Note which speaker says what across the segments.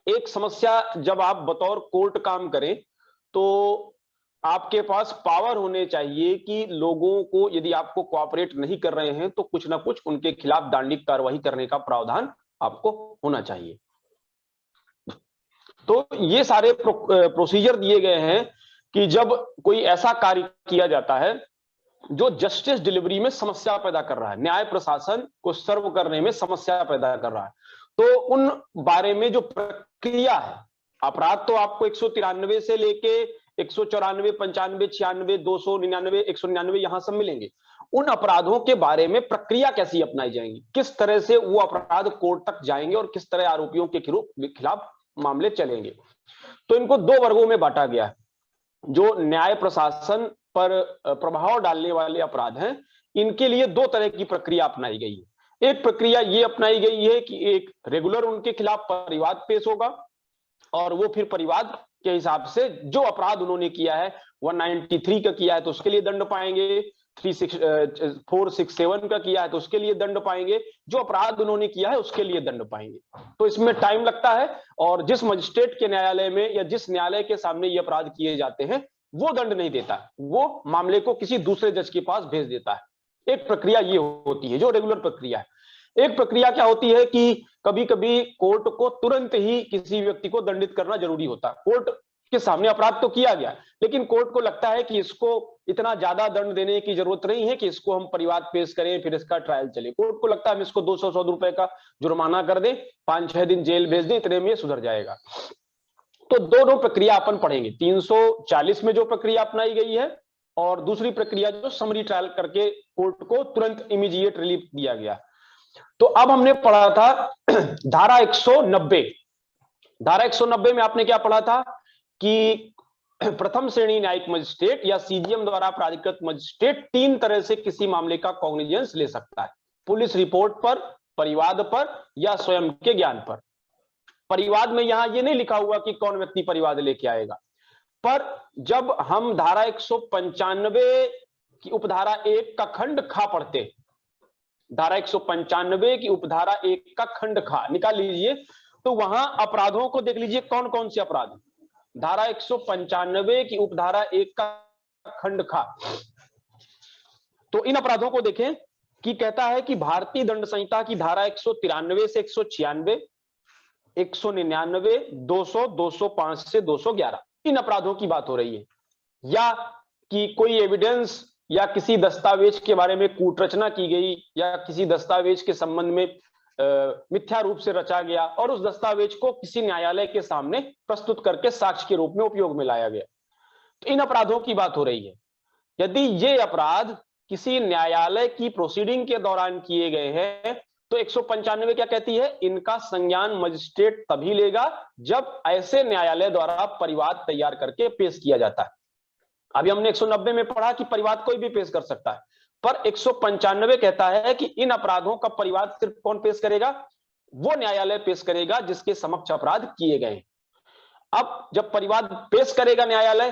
Speaker 1: एक समस्या, जब आप बतौर कोर्ट काम करें तो आपके पास पावर होने चाहिए कि लोगों को, यदि आपको कोऑपरेट नहीं कर रहे हैं तो कुछ ना कुछ उनके खिलाफ दंडिक कार्रवाई करने का प्रावधान आपको होना चाहिए। तो ये सारे प्रोसीजर दिए गए हैं कि जब कोई ऐसा कार्य किया जाता है जो जस्टिस डिलीवरी में समस्या पैदा कर रहा है, न्याय प्रशासन को सर्व करने में समस्या पैदा कर रहा है, तो उन बारे में जो प्रक्रिया है, अपराध तो आपको 193 से लेके 194, 95, 96, 299, 199 यहां सब मिलेंगे। उन अपराधों के बारे में प्रक्रिया कैसी अपनाई जाएंगी, किस तरह से वो अपराध कोर्ट तक जाएंगे और किस तरह आरोपियों के खिलाफ मामले चलेंगे। तो इनको दो वर्गों में बांटा गया है। जो न्याय प्रशासन पर प्रभाव डालने वाले अपराध हैं, इनके लिए दो तरह की प्रक्रिया अपनाई गई है। एक प्रक्रिया ये अपनाई गई है कि एक रेगुलर उनके खिलाफ परिवाद पेश होगा और वो फिर परिवाद के हिसाब से जो अपराध उन्होंने किया है, 193 का किया है तो उसके लिए दंड पाएंगे, 467 का किया है तो उसके लिए दंड पाएंगे, जो अपराध उन्होंने किया है उसके लिए दंड पाएंगे। तो इसमें टाइम लगता है और जिस मजिस्ट्रेट के न्यायालय में या जिस न्यायालय के सामने ये अपराध किए जाते हैं वो दंड नहीं देता, वो मामले को किसी दूसरे जज के पास भेज देता है। एक प्रक्रिया ये होती है जो रेगुलर प्रक्रिया है। एक प्रक्रिया क्या होती है कि कभी कभी कोर्ट को तुरंत ही किसी व्यक्ति को दंडित करना जरूरी होता है। कोर्ट के सामने अपराध तो किया गया, लेकिन कोर्ट को लगता है कि इसको इतना ज्यादा दंड देने की जरूरत नहीं है कि इसको हम परिवाद पेश करें फिर इसका ट्रायल चले। कोर्ट को लगता है हम इसको 200 रुपए का जुर्माना कर दें, 5-6 दिन जेल भेज दें, इतने में सुधर जाएगा। तो दोनों प्रक्रिया अपन पढ़ेंगे। 340 में जो प्रक्रिया अपनाई गई है और दूसरी प्रक्रिया जो समरी ट्रायल करके कोर्ट को तुरंत इमीडिएट रिलीफ दिया गया। तो अब हमने पढ़ा था धारा 190। धारा 190 में आपने क्या पढ़ा था कि प्रथम श्रेणी न्यायिक मजिस्ट्रेट या सीजीएम द्वारा प्राधिकृत मजिस्ट्रेट तीन तरह से किसी मामले का कॉग्निजेंस ले सकता है: पुलिस रिपोर्ट पर, परिवाद पर या स्वयं के ज्ञान पर। परिवाद में यहां ये नहीं लिखा हुआ कि कौन व्यक्ति परिवाद लेके आएगा, पर जब हम धारा 195 की उपधारा 1 का खंड खा पढ़ते, धारा 195 की उपधारा 1 का खंड खा निकाल लीजिए, तो वहां अपराधों को देख लीजिए कौन कौन से अपराध। धारा 195 की उपधारा 1 का खंड खा, तो इन अपराधों को देखें कि कहता है कि भारतीय दंड संहिता की धारा 193 से 196, 199, 200, 205 से 211 इन अपराधों की बात हो रही है। या कि कोई एविडेंस या किसी दस्तावेज के बारे में कूटरचना की गई या किसी दस्तावेज के संबंध में मिथ्या रूप से रचा गया और उस दस्तावेज को किसी न्यायालय के सामने प्रस्तुत करके साक्ष्य के रूप में उपयोग में लाया गया, तो इन अपराधों की बात हो रही है। यदि ये अपराध किसी न्यायालय की प्रोसीडिंग के दौरान किए गए हैं तो 195 क्या कहती है, इनका संज्ञान मजिस्ट्रेट तभी लेगा जब ऐसे न्यायालय द्वारा परिवाद तैयार करके पेश किया जाता है। अभी हमने 190 में पढ़ा कि परिवाद कोई भी पेश कर सकता है, पर 195 कहता है कि इन अपराधों का परिवाद सिर्फ कौन पेश करेगा, वो न्यायालय पेश करेगा जिसके समक्ष अपराध किए गए। अब जब परिवाद पेश करेगा न्यायालय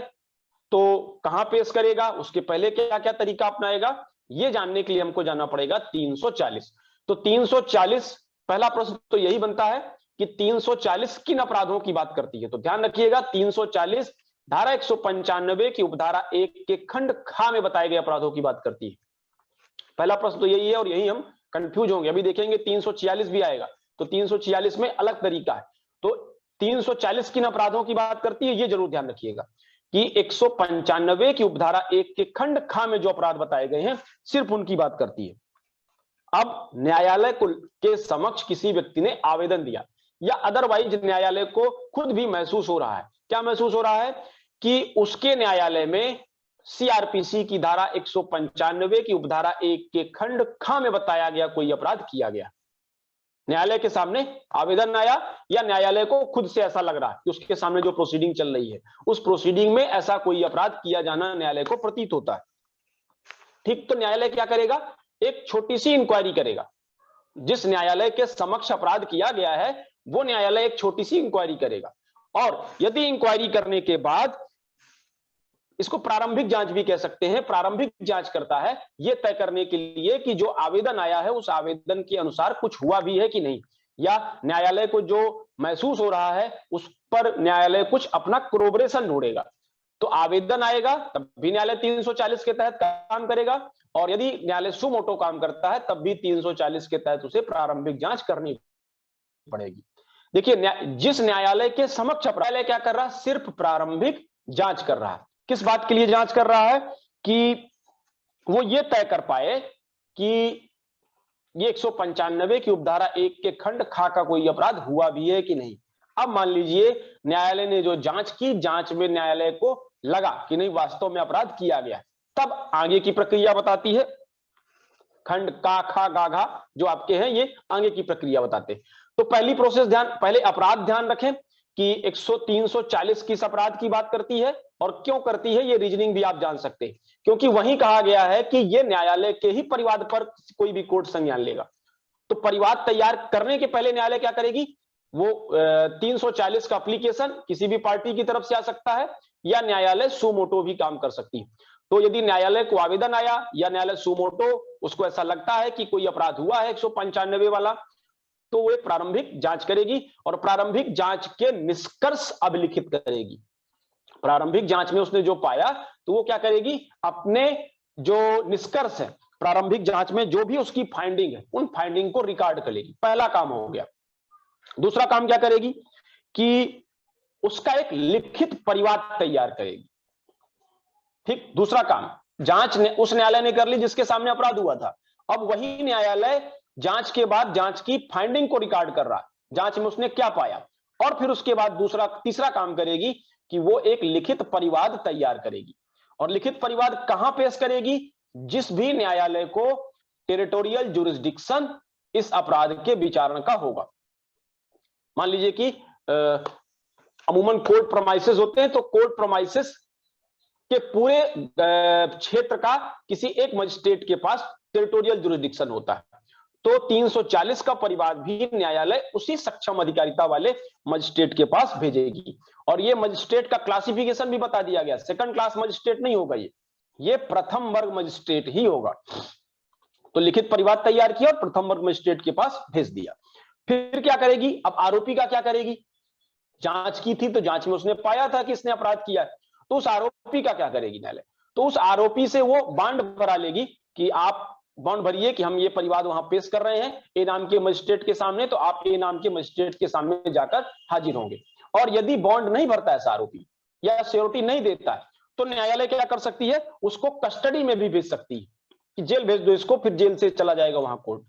Speaker 1: तो कहां पेश करेगा, उसके पहले क्या क्या तरीका अपनाएगा, ये जानने के लिए हमको जाना पड़ेगा 340। तो 340 पहला प्रश्न तो यही बनता है कि 340 किन अपराधों की बात करती है। तो ध्यान रखिएगा 340 धारा 195 की उपधारा 1 के खंड खा में बताए गए अपराधों की बात करती है। पहला प्रश्न तो यही है और यही हम कंफ्यूज होंगे। अभी देखेंगे 346 भी आएगा, तो 346 में अलग तरीका है। तो 340 किन अपराधों की बात करती है ये जरूर ध्यान रखिएगा कि 195 की उपधारा 1 के खंड खा में जो अपराध बताए गए हैं सिर्फ उनकी बात करती है। अब न्यायालय के समक्ष किसी व्यक्ति ने आवेदन दिया या अदरवाइज न्यायालय को खुद भी महसूस हो रहा है, क्या महसूस हो रहा है कि उसके न्यायालय में सीआरपीसी की धारा 195 की उपधारा 1 के खंड खा में बताया गया कोई अपराध किया गया। न्यायालय के सामने आवेदन आया या न्यायालय को खुद से ऐसा लग रहा है कि उसके सामने जो प्रोसीडिंग चल रही है उस प्रोसीडिंग में ऐसा कोई अपराध किया जाना न्यायालय को प्रतीत होता है। ठीक, तो न्यायालय क्या करेगा, एक छोटी सी इंक्वायरी करेगा। जिस न्यायालय के समक्ष अपराध किया गया है वो न्यायालय एक छोटी सी इंक्वायरी करेगा और यदि इंक्वायरी करने के बाद, इसको प्रारंभिक जांच भी कह सकते हैं, प्रारंभिक जांच करता है यह तय करने के लिए कि जो आवेदन आया है उस आवेदन के अनुसार कुछ हुआ भी है कि नहीं, या न्यायालय को जो महसूस हो रहा है उस पर न्यायालय कुछ अपना कोरोबरेशन ढूंढेगा, तो आवेदन आएगा, तब भी न्यायालय 340 के तहत काम करेगा, और यदि न्यायालय सुमोटो काम करता है तब भी 340 के तहत उसे प्रारंभिक जांच करनी पड़ेगी। देखिए, जिस न्यायालय के समक्ष न्यायालय क्या कर रहा है, सिर्फ प्रारंभिक जांच कर रहा है। किस बात के लिए जांच कर रहा है? कि वो ये तय कर पाए कि ये 195 की उपधारा 1 के खंड खा का कोई अपराध हुआ भी है कि नहीं। अब मान लीजिए न्यायालय ने जो जांच की, जांच में न्यायालय को लगा कि नहीं वास्तव में अपराध किया गया, तब आगे की प्रक्रिया बताती है। खंड का खा गा घा जो आपके हैं ये आगे की प्रक्रिया बताते हैं। तो पहली प्रोसेस पहले अपराध ध्यान रखें कि 340 किस अपराध की बात करती है और क्यों करती है, ये रीजनिंग भी आप जान सकते हैं, क्योंकि वहीं कहा गया है कि ये न्यायालय के ही परिवाद पर कोई भी कोर्ट संज्ञान लेगा। तो परिवाद तैयार करने के पहले न्यायालय क्या करेगी, वो 340 का एप्लीकेशन किसी भी पार्टी की तरफ से आ सकता है, या न्यायालय सुमोटो भी काम कर सकती है। तो यदि न्यायालय को आवेदन आया या न्यायालय सुमोटो उसको ऐसा लगता है कि कोई अपराध हुआ है 195 वाला, तो वो प्रारंभिक जांच करेगी और प्रारंभिक जांच के निष्कर्ष अभिलिखित करेगी। प्रारंभिक जांच में उसने जो पाया तो वो क्या करेगी, अपने जो निष्कर्ष है प्रारंभिक जांच में जो भी उसकी फाइंडिंग है उन फाइंडिंग को रिकॉर्ड करेगी। पहला काम हो गया। दूसरा काम क्या करेगी कि उसका एक लिखित परिवाद तैयार करेगी। ठीक, दूसरा काम जांच ने उस न्यायालय ने कर ली जिसके सामने अपराध हुआ था। अब वही न्यायालय जांच के बाद जांच की फाइंडिंग को रिकॉर्ड कर रहा है, जांच में उसने क्या पाया, और फिर उसके बाद तीसरा काम करेगी कि वो एक लिखित परिवाद तैयार करेगी। और लिखित परिवाद कहां पेश करेगी, जिस भी न्यायालय को टेरिटोरियल जुरिस्डिक्शन इस अपराध के विचारण का होगा। मान लीजिए कि अमूमन कोर्ट प्रोमाइसेस होते हैं, तो कोर्ट प्रोमाइसेस के पूरे क्षेत्र का किसी एक मजिस्ट्रेट के पास टेरिटोरियल जुरिस्डिक्शन होता है, तो 340 का परिवाद भी न्यायालय उसी सक्षम अधिकारिता वाले मजिस्ट्रेट के पास भेजेगी। और ये मजिस्ट्रेट का क्लासिफिकेशन भी बता दिया गया, सेकंड क्लास मजिस्ट्रेट नहीं होगा, ये प्रथम वर्ग मजिस्ट्रेट ही होगा। तो लिखित परिवाद तैयार किया और प्रथम वर्ग मजिस्ट्रेट के पास भेज दिया। फिर क्या करेगी, अब आरोपी का क्या करेगी, जांच की थी तो जांच में उसने पाया था कि इसने अपराध किया है, तो उस आरोपी का क्या करेगी न्यायालय, तो उस आरोपी से वो बांड भरा लेगी कि आप बॉन्ड भरिए कि हम ये परिवाद वहां पेश कर रहे हैं ए नाम के मजिस्ट्रेट के सामने, तो आप ए नाम के मजिस्ट्रेट के सामने जाकर हाजिर होंगे। और यदि बॉन्ड नहीं भरता है आरोपी या श्योरिटी नहीं देता है, तो न्यायालय क्या कर सकती है, उसको कस्टडी में भी भेज सकती है कि जेल भेज दो इसको, फिर जेल से चला जाएगा वहां कोर्ट।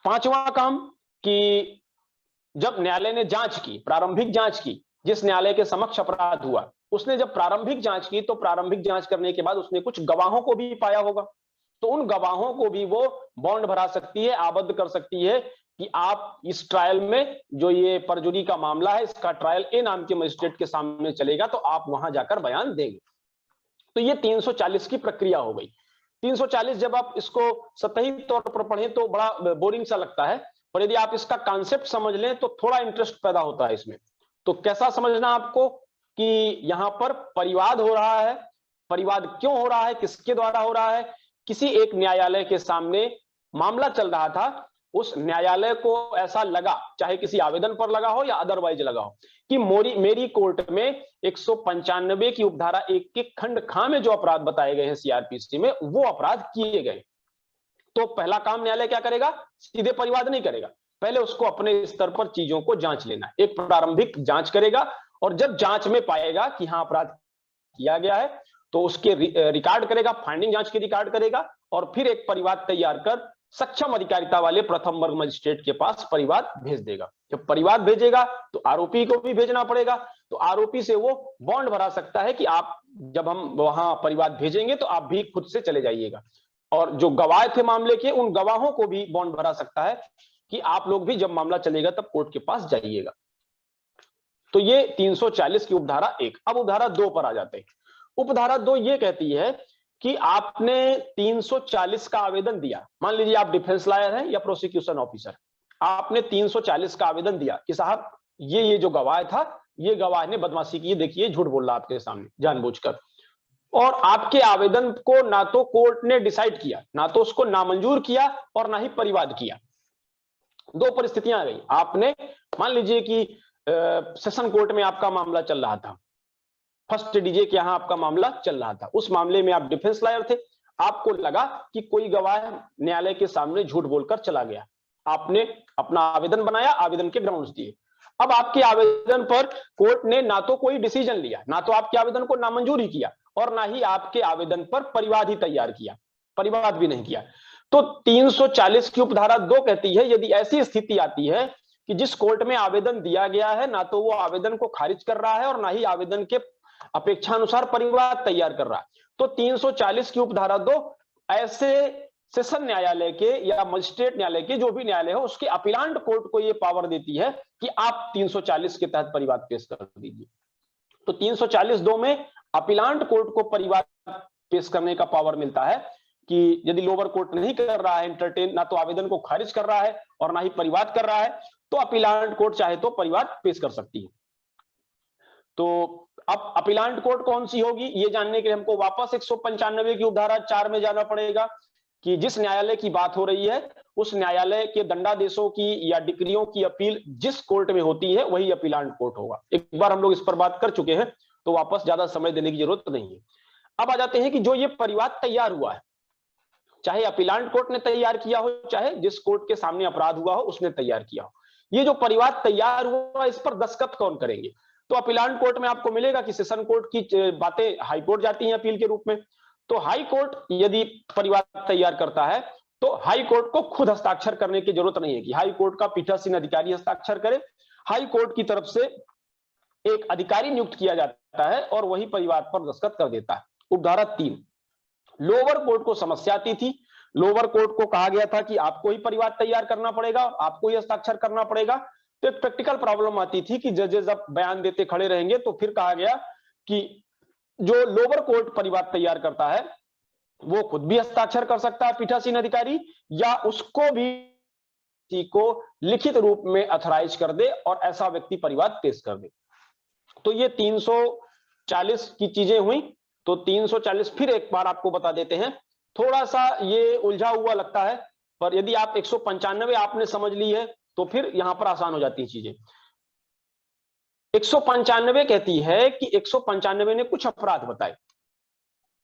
Speaker 1: पांचवा काम कि जब न्यायालय ने जांच की, प्रारंभिक जांच की, जिस न्यायालय के समक्ष अपराध हुआ उसने जब प्रारंभिक जांच की, तो प्रारंभिक जांच करने के बाद उसने कुछ गवाहों को भी पाया होगा, तो उन गवाहों को भी वो बॉन्ड भरा सकती है, आबद्ध कर सकती है कि आप इस ट्रायल में जो ये परजुरी का मामला है इसका ट्रायल ए नाम के मजिस्ट्रेट के सामने चलेगा, तो आप वहां जाकर बयान देंगे। तो ये 340 की प्रक्रिया हो गई। 340 जब आप इसको सतही तौर पर पढ़ें तो बड़ा बोरिंग सा लगता है, पर यदि आप इसका कॉन्सेप्ट समझ लें तो थोड़ा इंटरेस्ट पैदा होता है इसमें। तो कैसा समझना आपको कि यहां पर परिवाद हो रहा है, परिवाद क्यों हो रहा है, किसके द्वारा हो रहा है, किसी एक न्यायालय के सामने मामला चल रहा था, उस न्यायालय को ऐसा लगा, चाहे किसी आवेदन पर लगा हो या अदरवाइज लगा हो, कि मेरी कोर्ट में 195 की उपधारा 1 के खंड खा में जो अपराध बताए गए हैं सीआरपीसी में, वो अपराध किए गए। तो पहला काम न्यायालय क्या करेगा, सीधे परिवाद नहीं करेगा, पहले उसको अपने स्तर पर चीजों को जांच लेना, एक प्रारंभिक जांच करेगा, और जब जांच में पाएगा कि हाँ अपराध किया गया है तो उसके रिकॉर्ड करेगा, फाइंडिंग जांच के रिकॉर्ड करेगा, और फिर एक परिवाद तैयार कर सक्षम अधिकारिता वाले प्रथम वर्ग मजिस्ट्रेट के पास परिवाद भेज देगा। जब परिवाद भेजेगा तो आरोपी को भी भेजना पड़ेगा, तो आरोपी से वो बॉन्ड भरा सकता है कि आप जब हम वहां परिवाद भेजेंगे तो आप भी खुद से चले जाइएगा, और जो गवाह थे मामले के उन गवाहों को भी बॉन्ड भरा सकता है कि आप लोग भी जब मामला चलेगा तब कोर्ट के पास जाइएगा। तो ये 340 की उपधारा 1। अब उपधारा 2 पर आ जाते हैं। उपधारा 2 ये कहती है कि आपने 340 का आवेदन दिया, मान लीजिए आप डिफेंस लॉयर हैं या प्रोसिक्यूशन ऑफिसर, आपने 340 का आवेदन दिया कि साहब ये जो गवाह था, ये गवाह ने बदमाशी की, देखिए झूठ बोल रहा आपके सामने जानबूझकर, और आपके आवेदन को ना तो कोर्ट ने डिसाइड किया, ना तो उसको नामंजूर किया और ना ही परिवाद किया। दो परिस्थितियां आ गई, आपने मान लीजिए कि सेशन कोर्ट में आपका मामला चल रहा था, फर्स्ट डीजे के यहां आपका मामला चल रहा था, उस मामले में आप डिफेंस लॉयर थे, आपको लगा कि कोई गवाह न्यायालय के सामने झूठ बोलकर चला गया, आपने अपना आवेदन बनाया, आवेदन के ग्राउंड्स दिए। अब आपके आवेदन पर कोर्ट ने ना तो कोई डिसीजन लिया, ना तो आपके आवेदन को नामंजूरी किया, और ना ही आपके आवेदन पर परिवाद ही तैयार किया, परिवाद भी नहीं किया। तो 340 की उपधारा 2 कहती है, यदि ऐसी स्थिति आती है कि जिस कोर्ट में आवेदन दिया गया है ना तो वो आवेदन को खारिज कर रहा है और ना ही आवेदन के अपेक्षानुसार परिवाद तैयार कर रहा है, तो 340 की उपधारा 2 ऐसे सेशन न्यायालय के या मजिस्ट्रेट न्यायालय के, जो भी न्यायालय हो, उसके अपीलांट कोर्ट को यह पावर देती है कि आप 340 के तहत परिवाद पेश कर दीजिए। तो 340(2) में अपीलांट कोर्ट को परिवाद पेश करने का पावर मिलता है कि यदि लोअर कोर्ट नहीं कर रहा है एंटरटेन, ना तो आवेदन को खारिज कर रहा है और ना ही परिवाद कर रहा है, तो अपीलांट कोर्ट चाहे तो परिवाद पेश कर सकती है। तो अब अपीलांट कोर्ट कौन सी होगी, ये जानने के लिए हमको वापस 195 की उपधारा 4 में जाना पड़ेगा कि जिस न्यायालय की बात हो रही है उस न्यायालय के दंडादेशों की या डिक्रियों की अपील जिस कोर्ट में होती है वही अपीलांट कोर्ट होगा। एक बार हम लोग इस पर बात कर चुके हैं, तो वापस ज्यादा समय देने की जरूरत नहीं है। अब आ जाते हैं कि जो ये परिवाद तैयार हुआ है, चाहे अपीलांट कोर्ट ने तैयार किया हो, चाहे जिस कोर्ट के सामने अपराध हुआ हो उसने तैयार किया हो, ये जो परिवाद तैयार हुआ इस पर दस्तखत कौन करेंगे? तो अपीलांट कोर्ट में आपको मिलेगा कि सेशन कोर्ट की बातें हाई कोर्ट जाती हैं अपील के रूप में। तो हाई कोर्ट यदि परिवाद तैयार करता है तो हाई कोर्ट को खुद हस्ताक्षर करने की जरूरत नहीं है कि हाई कोर्ट का पीठासीन अधिकारी हस्ताक्षर करे। हाई कोर्ट की तरफ से एक अधिकारी नियुक्त किया जाता है और वही परिवाद पर दस्तखत कर देता है। उपधारा 3, लोअर कोर्ट को समस्या आती थी, लोअर कोर्ट को कहा गया था कि आपको ही परिवाद तैयार करना पड़ेगा, आपको ही हस्ताक्षर करना पड़ेगा। तो एक प्रैक्टिकल प्रॉब्लम आती थी कि जजेस जब बयान देते खड़े रहेंगे, तो फिर कहा गया कि जो लोअर कोर्ट परिवाद तैयार करता है वो खुद भी हस्ताक्षर कर सकता है पीठासीन अधिकारी, या उसको भी को लिखित रूप में अथराइज कर दे और ऐसा व्यक्ति परिवाद पेश कर दे। तो ये 340 की चीजें हुई। तो 340 फिर एक बार आपको बता देते हैं, थोड़ा सा ये उलझा हुआ लगता है, पर यदि आप 195 आपने समझ ली है तो फिर यहां पर आसान हो जाती है चीजें। 195 कहती है कि 195 ने कुछ अपराध बताए,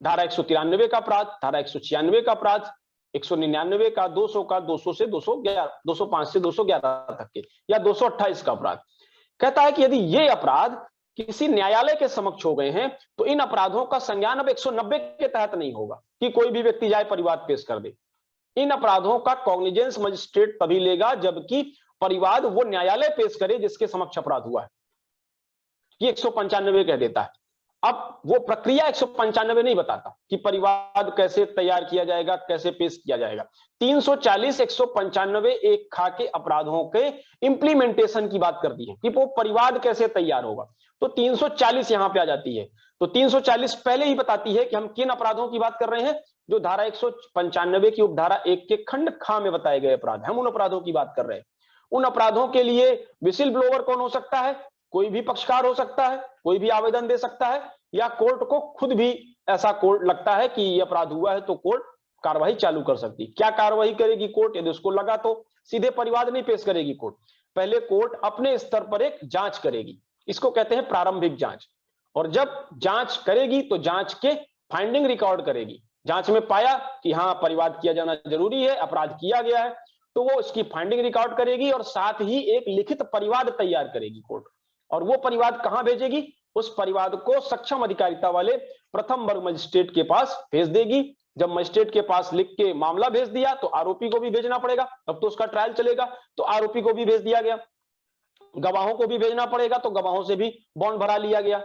Speaker 1: धारा 193 का अपराध, धारा 196 का अपराध, 199 का, 200 का, 200 से 211, 205 से 211 तक के, या 228 का अपराध। कहता है कि यदि ये अपराध किसी न्यायालय के समक्ष हो गए हैं तो इन अपराधों का संज्ञान अब 190 के तहत नहीं होगा कि कोई भी व्यक्ति जाए परिवाद पेश कर दे। इन अपराधों का कॉग्निजेंस मजिस्ट्रेट तभी लेगा जबकि परिवाद वो न्यायालय पेश करे जिसके समक्ष अपराध हुआ है। ये 195 कह देता है। अब वो प्रक्रिया 195 नहीं बताता कि परिवाद कैसे तैयार किया जाएगा, कैसे पेश किया जाएगा। 340 195 एक खा के अपराधों के इंप्लीमेंटेशन की बात करती है कि वो परिवाद कैसे तैयार होगा। तो 340 यहां पे आ जाती है। तो 340 पहले ही बताती है कि हम किन अपराधों की बात कर रहे हैं, जो धारा 195 की उपधारा 1 के खंड खा में बताए गए अपराध, हम उन अपराधों की बात कर रहे हैं। उन अपराधों के लिए विसिल ब्लोवर कौन हो सकता है? कोई भी पक्षकार हो सकता है, कोई भी आवेदन दे सकता है, या कोर्ट को खुद भी ऐसा कोर्ट लगता है कि यह अपराध हुआ है तो कोर्ट कार्रवाई चालू कर सकती है। क्या कार्रवाई करेगी कोर्ट? यदि उसको लगा तो सीधे परिवाद नहीं पेश करेगी कोर्ट, पहले कोर्ट अपने स्तर पर एक जांच करेगी, इसको कहते हैं प्रारंभिक जांच। और जब जांच करेगी तो जांच के फाइंडिंग रिकॉर्ड करेगी। जांच में पाया कि हाँ परिवाद किया जाना जरूरी है, अपराध किया गया है, तो वो इसकी फाइंडिंग रिकॉर्ड करेगी और साथ ही एक लिखित परिवाद तैयार करेगी कोर्ट। और वो परिवाद कहां भेजेगी? उस परिवाद को सक्षम अधिकारिता वाले प्रथम वर्ग मजिस्ट्रेट के पास भेज देगी। जब मजिस्ट्रेट के पास लिख के मामला भेज दिया तो आरोपी को भी भेजना पड़ेगा, तब तो उसका ट्रायल चलेगा, तो आरोपी को भी भेज दिया गया। गवाहों को भी भेजना पड़ेगा, तो गवाहों से भी बॉन्ड भरा लिया गया।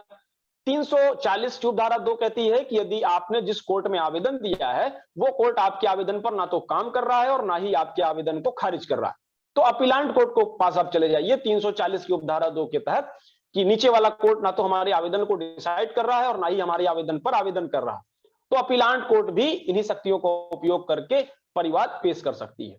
Speaker 1: 340 की उपधारा 2 कहती है कि यदि आपने जिस कोर्ट में आवेदन दिया है वो कोर्ट आपके आवेदन पर ना तो काम कर रहा है और ना ही आपके आवेदन को खारिज कर रहा है, तो अपीलांट कोर्ट को पास आप चले जाइए 340 की उपधारा 2 के तहत, कि नीचे वाला कोर्ट ना तो हमारे आवेदन को डिसाइड कर रहा है और ना ही हमारे आवेदन पर आवेदन कर रहा है। तो अपीलांट कोर्ट भी इन्हीं शक्तियों का उपयोग करके परिवाद पेश कर सकती है।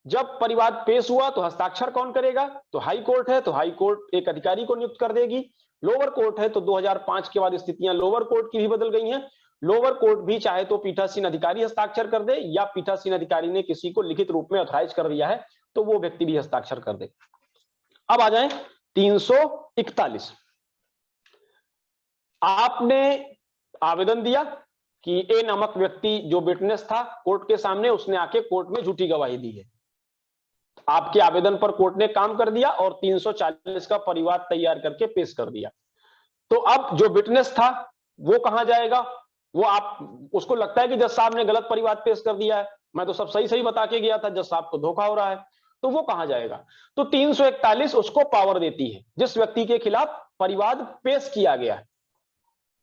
Speaker 1: जब परिवाद पेश हुआ तो हस्ताक्षर कौन करेगा? तो हाई कोर्ट है, तो हाई कोर्ट एक अधिकारी को नियुक्त कर देगी। लोअर कोर्ट है तो 2005 के बाद स्थितियां लोअर कोर्ट की भी बदल गई हैं। लोअर कोर्ट भी चाहे तो पीठासीन अधिकारी हस्ताक्षर कर दे, या पीठासीन अधिकारी ने किसी को लिखित रूप में ऑथराइज कर दिया है तो वो व्यक्ति भी हस्ताक्षर कर दे। अब आ जाएं 341। आपने आवेदन दिया कि ए नामक व्यक्ति जो विटनेस था कोर्ट के सामने, उसने आके कोर्ट में झूठी गवाही दी है। आपके आवेदन पर कोर्ट ने काम कर दिया और 340 का परिवाद तैयार करके पेश कर दिया। तो अब जो विटनेस था वो कहां जाएगा? वो आप उसको लगता है कि जज साहब ने गलत परिवाद पेश कर दिया है, मैं तो सब सही सही बता के गया था, जज साहब को धोखा हो रहा है, तो वो कहां जाएगा? तो 341 उसको पावर देती है जिस व्यक्ति के खिलाफ परिवाद पेश किया गया है।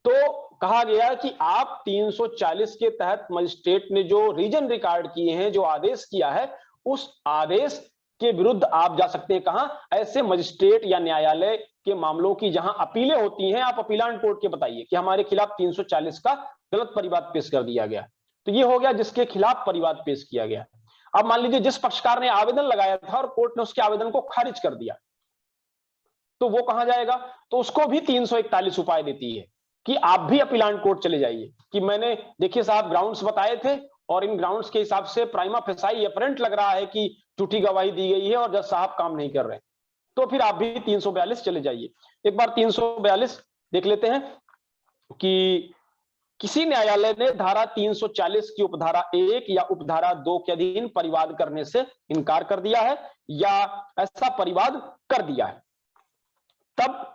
Speaker 1: तो कहा गया कि आप 340 के तहत मजिस्ट्रेट ने जो रीजन रिकॉर्ड किए हैं, जो आदेश किया है, उस आदेश के विरुद्ध आप जा सकते हैं। कहां? ऐसे मजिस्ट्रेट या न्यायालय के मामलों की जहां अपीलें होती हैं, आप अपीलांट कोर्ट के बताइए कि हमारे खिलाफ 340 का गलत परिवाद पेश कर दिया गया। तो ये हो गया जिसके खिलाफ परिवाद पेश किया गया। अब मान लीजिए जिस पक्षकार ने आवेदन लगाया था और कोर्ट ने उसके आवेदन को खारिज कर दिया, तो वो कहां जाएगा? तो उसको भी 341 उपाय देती है कि आप भी अपीलांट कोर्ट चले जाइए कि मैंने, देखिए साहब, ग्राउंड्स बताए थे और इन ग्राउंड्स के हिसाब से प्राइमा फेसाई अपरेंट लग रहा है कि झूठी गवाही दी गई है और जज साहब काम नहीं कर रहे, तो फिर आप भी 342 चले जाइए। एक बार 342 देख लेते हैं कि किसी न्यायालय ने धारा 340 की उपधारा 1 या उपधारा 2 के अधीन परिवाद करने से इनकार कर दिया है या ऐसा परिवाद कर दिया है, तब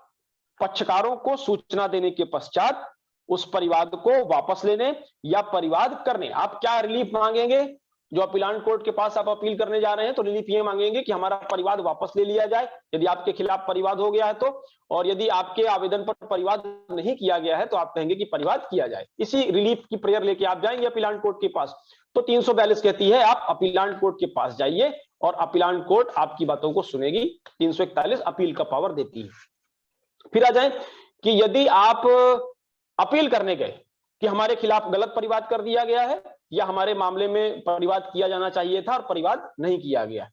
Speaker 1: पक्षकारों को सूचना देने के पश्चात उस परिवाद को वापस लेने या परिवाद करने, आप क्या रिलीफ मांगेंगे? जो अपीलांट कोर्ट के पास आप अपील करने जा रहे हैं तो रिलीफ ये मांगेंगे कि हमारा परिवाद वापस ले लिया जाए यदि आपके खिलाफ परिवाद हो गया है तो, और यदि आपके आवेदन पर परिवाद नहीं किया गया है तो आप कहेंगे कि परिवाद किया जाए। इसी रिलीफ की प्रेयर लेके आप जाएंगे अपीलांट कोर्ट के पास। तो 342 कहती है आप अपीलांट कोर्ट के पास जाइए और अपीलांट कोर्ट आपकी बातों को सुनेगी। 341 अपील का पावर देती है। फिर आ जाए कि यदि आप अपील करने गए कि हमारे खिलाफ गलत परिवाद कर दिया गया है या हमारे मामले में परिवाद किया जाना चाहिए था और परिवाद नहीं किया गया,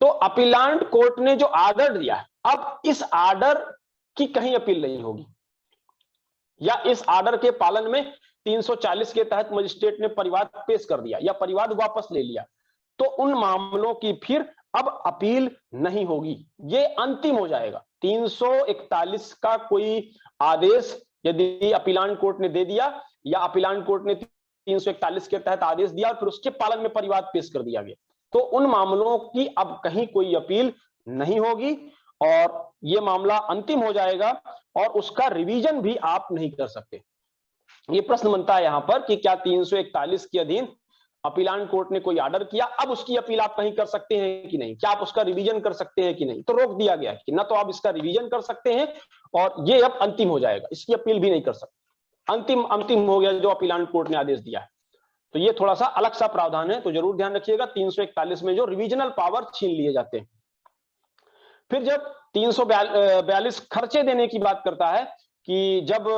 Speaker 1: तो अपीलांट कोर्ट ने जो आर्डर दिया है, अब इस आर्डर की कहीं अपील नहीं होगी, या इस आर्डर के पालन में 340 के तहत मजिस्ट्रेट ने परिवाद पेश कर दिया या परिवाद वापस ले लिया, तो उन मामलों की फिर अब अपील नहीं होगी, ये अंतिम हो जाएगा। 341 का कोई आदेश यदि अपीलांट कोर्ट ने दे दिया या अपीलांट कोर्ट ने 341 के तहत आदेश दिया और फिर उसके पालन में परिवाद पेश कर दिया गया, तो उन मामलों की अब कहीं कोई अपील नहीं होगी और यह मामला अंतिम हो जाएगा और उसका रिवीजन भी आप नहीं कर सकते। ये प्रश्न बनता है यहां पर कि क्या 341 के अधीन अपीलांट कोर्ट ने कोई ऑर्डर किया, अब उसकी अपील आप कहीं कर सकते हैं कि नहीं, क्या आप उसका रिवीजन कर सकते हैं कि नहीं? तो रोक दिया गया कि ना तो आप इसका रिवीजन कर सकते हैं और ये अब अंतिम हो जाएगा, इसकी अपील भी नहीं कर सकते। अंतिम हो गया जो अपीलांट कोर्ट ने आदेश दिया है। तो ये थोड़ा सा अलग सा प्रावधान है, तो जरूर ध्यान रखिएगा 341 में जो रिविजनल पावर छीन लिए जाते हैं। फिर जब 342 खर्चे देने की बात करता है कि जब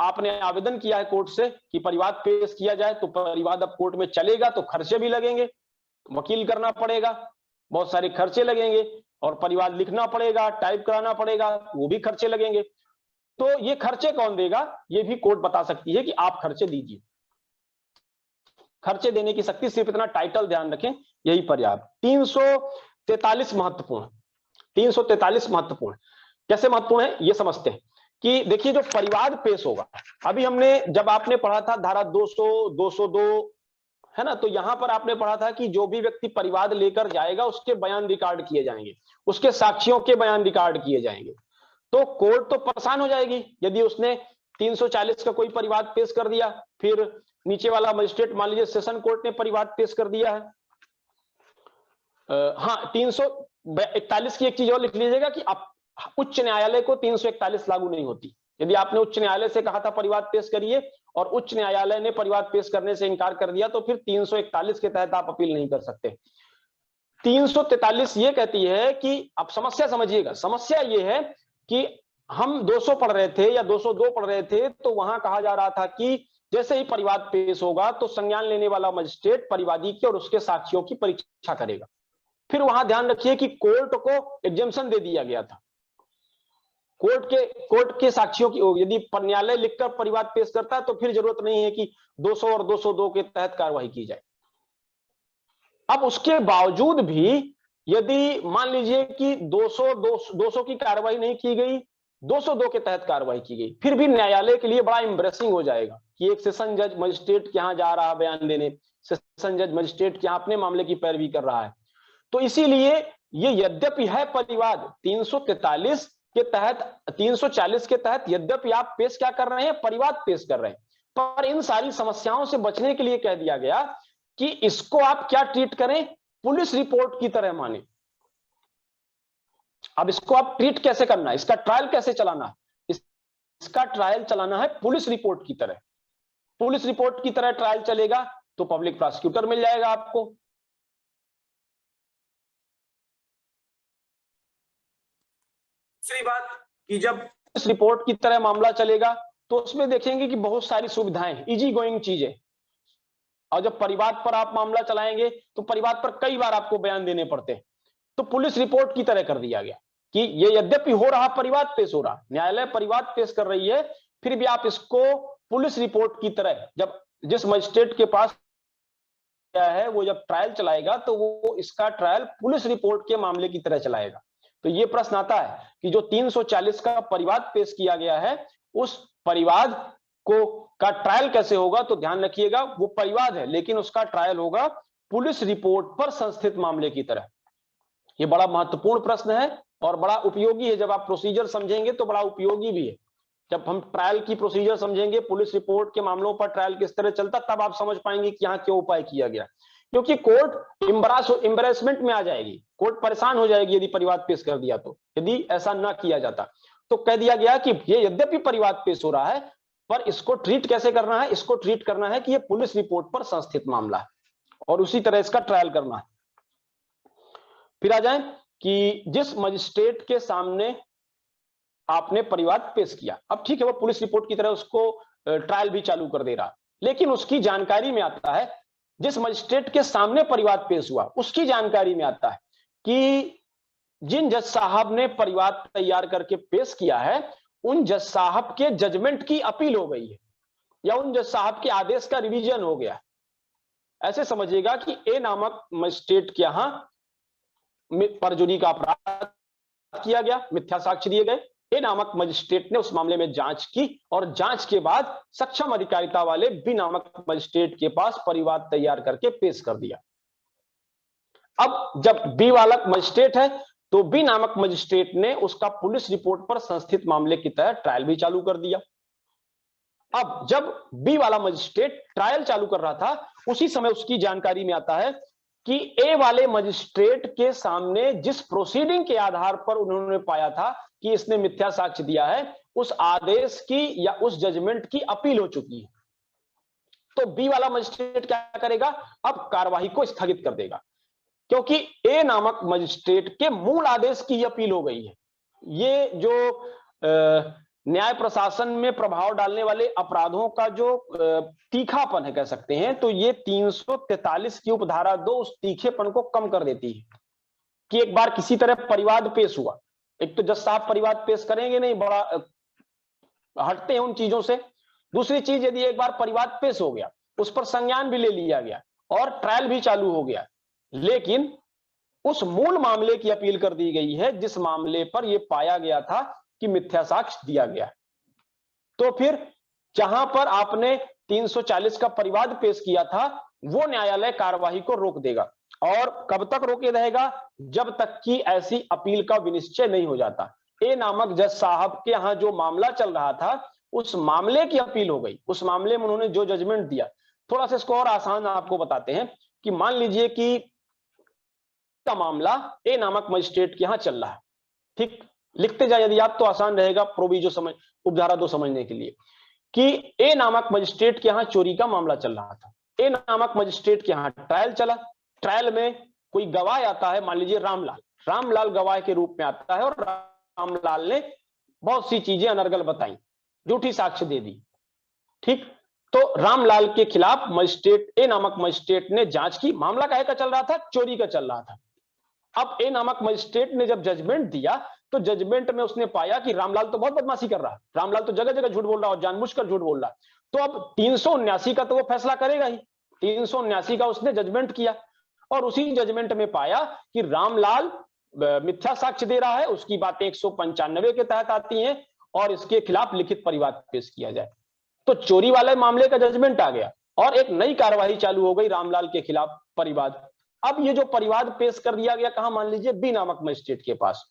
Speaker 1: आपने आवेदन किया है कोर्ट से कि परिवाद पेश किया जाए, तो परिवाद अब कोर्ट में चलेगा तो खर्चे भी लगेंगे, वकील करना पड़ेगा, बहुत सारे खर्चे लगेंगे और परिवाद लिखना पड़ेगा, टाइप कराना पड़ेगा, वो भी खर्चे लगेंगे। तो ये खर्चे कौन देगा? ये भी कोर्ट बता सकती है कि आप खर्चे दीजिए। खर्चे देने की शक्ति, सिर्फ इतना टाइटल ध्यान रखें, यही पर्याप्त। 343 महत्वपूर्ण। 343 महत्वपूर्ण कैसे महत्वपूर्ण है ये समझते हैं कि देखिए जो परिवाद पेश होगा, अभी हमने जब आपने पढ़ा था धारा 200 202 है ना, तो यहां पर आपने पढ़ा था कि जो भी व्यक्ति परिवाद लेकर जाएगा उसके बयान रिकॉर्ड किए जाएंगे, उसके साक्षियों के बयान रिकॉर्ड किए जाएंगे। तो कोर्ट तो परेशान हो जाएगी यदि उसने 340 का कोई परिवाद पेश कर दिया, फिर नीचे वाला मजिस्ट्रेट, मान लीजिए सेशन कोर्ट ने परिवाद पेश कर दिया है। हाँ, 341 की एक चीज और लिख लीजिएगा कि उच्च न्यायालय को 341 लागू नहीं होती। यदि आपने उच्च न्यायालय से कहा था परिवाद पेश करिए और उच्च न्यायालय ने परिवाद पेश करने से इनकार कर दिया, तो फिर 341 के तहत आप अपील नहीं कर सकते। 343 ये कहती है कि, अब समस्या समझिएगा, समस्या ये है कि हम 200 पढ़ रहे थे या 202 पढ़ रहे थे, तो वहां कहा जा रहा था कि जैसे ही परिवाद पेश होगा तो संज्ञान लेने वाला मजिस्ट्रेट परिवादी की और उसके साक्षियों की परीक्षा करेगा। फिर वहां ध्यान रखिए कि कोर्ट को एग्जेम्पशन दे दिया गया था। कोर्ट के साक्षियों की, यदि न्यायालय लिखकर परिवाद पेश करता है तो फिर जरूरत नहीं है कि 200 और 202 के तहत कार्रवाई की जाए। अब उसके बावजूद भी यदि मान लीजिए कि 200 की कार्रवाई नहीं की गई, 202 के तहत कार्रवाई की गई, फिर भी न्यायालय के लिए बड़ा एम्ब्रेसिंग हो जाएगा कि एक सेशन जज मजिस्ट्रेट के यहां जा रहा है बयान देने, सेशन जज मजिस्ट्रेट के यहां अपने मामले की पैरवी कर रहा है। तो इसीलिए ये यद्यपि है परिवाद 343 के तहत, 340 के तहत, यद्यपि आप पेश क्या कर रहे हैं, परिवाद पेश कर रहे हैं, पर इन सारी समस्याओं से बचने के लिए कह दिया गया कि इसको आप क्या ट्रीट करें, पुलिस रिपोर्ट की तरह माने। अब इसको आप ट्रीट कैसे करना है, इसका ट्रायल कैसे चलाना है, इसका ट्रायल चलाना है पुलिस रिपोर्ट की तरह। पुलिस रिपोर्ट की तरह ट्रायल चलेगा तो पब्लिक प्रोसिक्यूटर मिल जाएगा आपको। दूसरी बात कि जब पुलिस रिपोर्ट की तरह मामला चलेगा तो उसमें देखेंगे कि बहुत सारी सुविधाएं, इजी गोइंग चीजें। और जब परिवाद पर आप मामला चलाएंगे तो परिवाद पर कई बार आपको बयान देने पड़ते हैं। तो पुलिस रिपोर्ट की तरह कर दिया गया कि ये यद्यपि हो रहा परिवाद पेश हो रहा, न्यायालय परिवाद पेश कर रही है, फिर भी आप इसको पुलिस रिपोर्ट की तरह, जब जिस मजिस्ट्रेट के पास क्या है वो जब ट्रायल चलाएगा तो वो इसका ट्रायल पुलिस रिपोर्ट के मामले की तरह चलाएगा। तो ये प्रश्न आता है कि जो 340 का परिवाद पेश किया गया है, उस परिवाद को का ट्रायल कैसे होगा। तो ध्यान रखिएगा, वो परिवाद है लेकिन उसका ट्रायल होगा पुलिस रिपोर्ट पर संस्थित मामले की तरह। ये बड़ा महत्वपूर्ण प्रश्न है और बड़ा उपयोगी है। जब आप प्रोसीजर समझेंगे तो बड़ा उपयोगी भी है। जब हम ट्रायल की प्रोसीजर समझेंगे, पुलिस रिपोर्ट के मामलों पर ट्रायल किस तरह चलता, तब आप समझ पाएंगे कि यहां क्यों उपाय किया गया। क्योंकि कोर्ट एम्बेरसमेंट में आ जाएगी, कोर्ट परेशान हो जाएगी यदि परिवाद पेश कर दिया तो, यदि ऐसा ना किया जाता। तो कह दिया गया कि ये यद्यपि परिवाद पेश हो रहा है, पर इसको ट्रीट कैसे करना है, इसको ट्रीट करना है कि ये पुलिस रिपोर्ट पर संस्थित मामला है और उसी तरह इसका ट्रायल करना है। फिर आ जाए कि जिस मजिस्ट्रेट के सामने आपने परिवाद पेश किया, अब ठीक है वो पुलिस रिपोर्ट की तरह उसको ट्रायल भी चालू कर दे रहा, लेकिन उसकी जानकारी में आता है, जिस मजिस्ट्रेट के सामने परिवाद पेश हुआ उसकी जानकारी में आता है कि जिन जज साहब ने परिवाद तैयार करके पेश किया है, उन जज साहब के जजमेंट की अपील हो गई है या उन जज साहब के आदेश का रिवीजन हो गया। ऐसे समझिएगा कि ए नामक मजिस्ट्रेट के यहां परजुरी का अपराध किया गया, मिथ्या साक्ष्य दिए गए, ए नामक मजिस्ट्रेट ने उस मामले में जांच की और जांच के बाद सक्षम अधिकारिता वाले बी नामक मजिस्ट्रेट के पास परिवाद तैयार करके पेश कर दिया। अब जब बी वाला मजिस्ट्रेट है तो बी नामक मजिस्ट्रेट ने उसका पुलिस रिपोर्ट पर संस्थित मामले की तरह ट्रायल भी चालू कर दिया। अब जब बी वाला मजिस्ट्रेट ट्रायल चालू कर रहा था, उसी समय उसकी जानकारी में आता है कि ए वाले मजिस्ट्रेट के सामने जिस प्रोसीडिंग के आधार पर उन्होंने पाया था कि इसने मिथ्या साक्ष्य दिया है, उस आदेश की या उस जजमेंट की अपील हो चुकी है। तो बी वाला मजिस्ट्रेट क्या करेगा, अब कार्रवाई को स्थगित कर देगा, क्योंकि ए नामक मजिस्ट्रेट के मूल आदेश की अपील हो गई है। ये जो न्याय प्रशासन में प्रभाव डालने वाले अपराधों का जो तीखापन है कह सकते हैं, तो ये 343 की उपधारा 2 उस तीखेपन को कम कर देती है कि एक बार किसी तरह परिवाद पेश हुआ, एक तो जज साहब परिवाद पेश करेंगे नहीं, बड़ा हटते हैं उन चीजों से। दूसरी चीज, यदि एक बार परिवाद पेश हो गया, उस पर संज्ञान भी ले लिया गया और ट्रायल भी चालू हो गया, लेकिन उस मूल मामले की अपील कर दी गई है जिस मामले पर यह पाया गया था कि मिथ्या साक्ष्य दिया गया। तो फिर जहां पर आपने 340 का परिवाद पेश किया था, वो न्यायालय कार्यवाही को रोक देगा। और कब तक रोके रहेगा, जब तक कि ऐसी अपील का विनिश्चय नहीं हो जाता। ए नामक जज साहब के यहां जो मामला चल रहा था, उस मामले की अपील हो गई, उस मामले में उन्होंने जो जजमेंट दिया। थोड़ा सा इसको और आसान आपको बताते हैं कि मान लीजिए कि का मामला ए नामक मजिस्ट्रेट के यहां चल रहा है, ठीक, लिखते जाए यदि आप तो आसान रहेगा प्रोविजो समझ उपधारा 2 समझने के लिए, कि ए नामक मजिस्ट्रेट के यहां चोरी का मामला चल रहा था। ए नामक मजिस्ट्रेट के यहां ट्रायल चला, ट्रायल में कोई गवाह आता है, मान लीजिए रामलाल, रामलाल गवाह के रूप में आता है और रामलाल ने बहुत सी चीजें अनर्गल बताई, झूठी साक्ष्य दे दी, ठीक। तो रामलाल के खिलाफ मजिस्ट्रेट ए नामक मजिस्ट्रेट ने जांच की, मामला काहे का चल रहा था, चोरी का चल रहा था। अब ए नामक मजिस्ट्रेट ने जब जजमेंट दिया तो जजमेंट में उसने पाया कि रामलाल तो बहुत बदमाशी कर रहा है, रामलाल तो जगह जगह झूठ बोल रहा है और जानबूझकर झूठ बोल रहा है। तो अब 379 का तो वो फैसला करेगा ही, 379 का उसने जजमेंट किया और उसी जजमेंट में पाया कि रामलाल मिथ्या साक्ष्य दे रहा है, उसकी बातें 195 के तहत आती हैं और इसके खिलाफ लिखित परिवाद पेश किया जाए। तो चोरी वाले मामले का जजमेंट आ गया और एक नई कार्यवाही चालू हो गई रामलाल के खिलाफ परिवाद। अब ये जो परिवाद पेश कर दिया गया कहां, मान लीजिए बी नामक मजिस्ट्रेट के पास।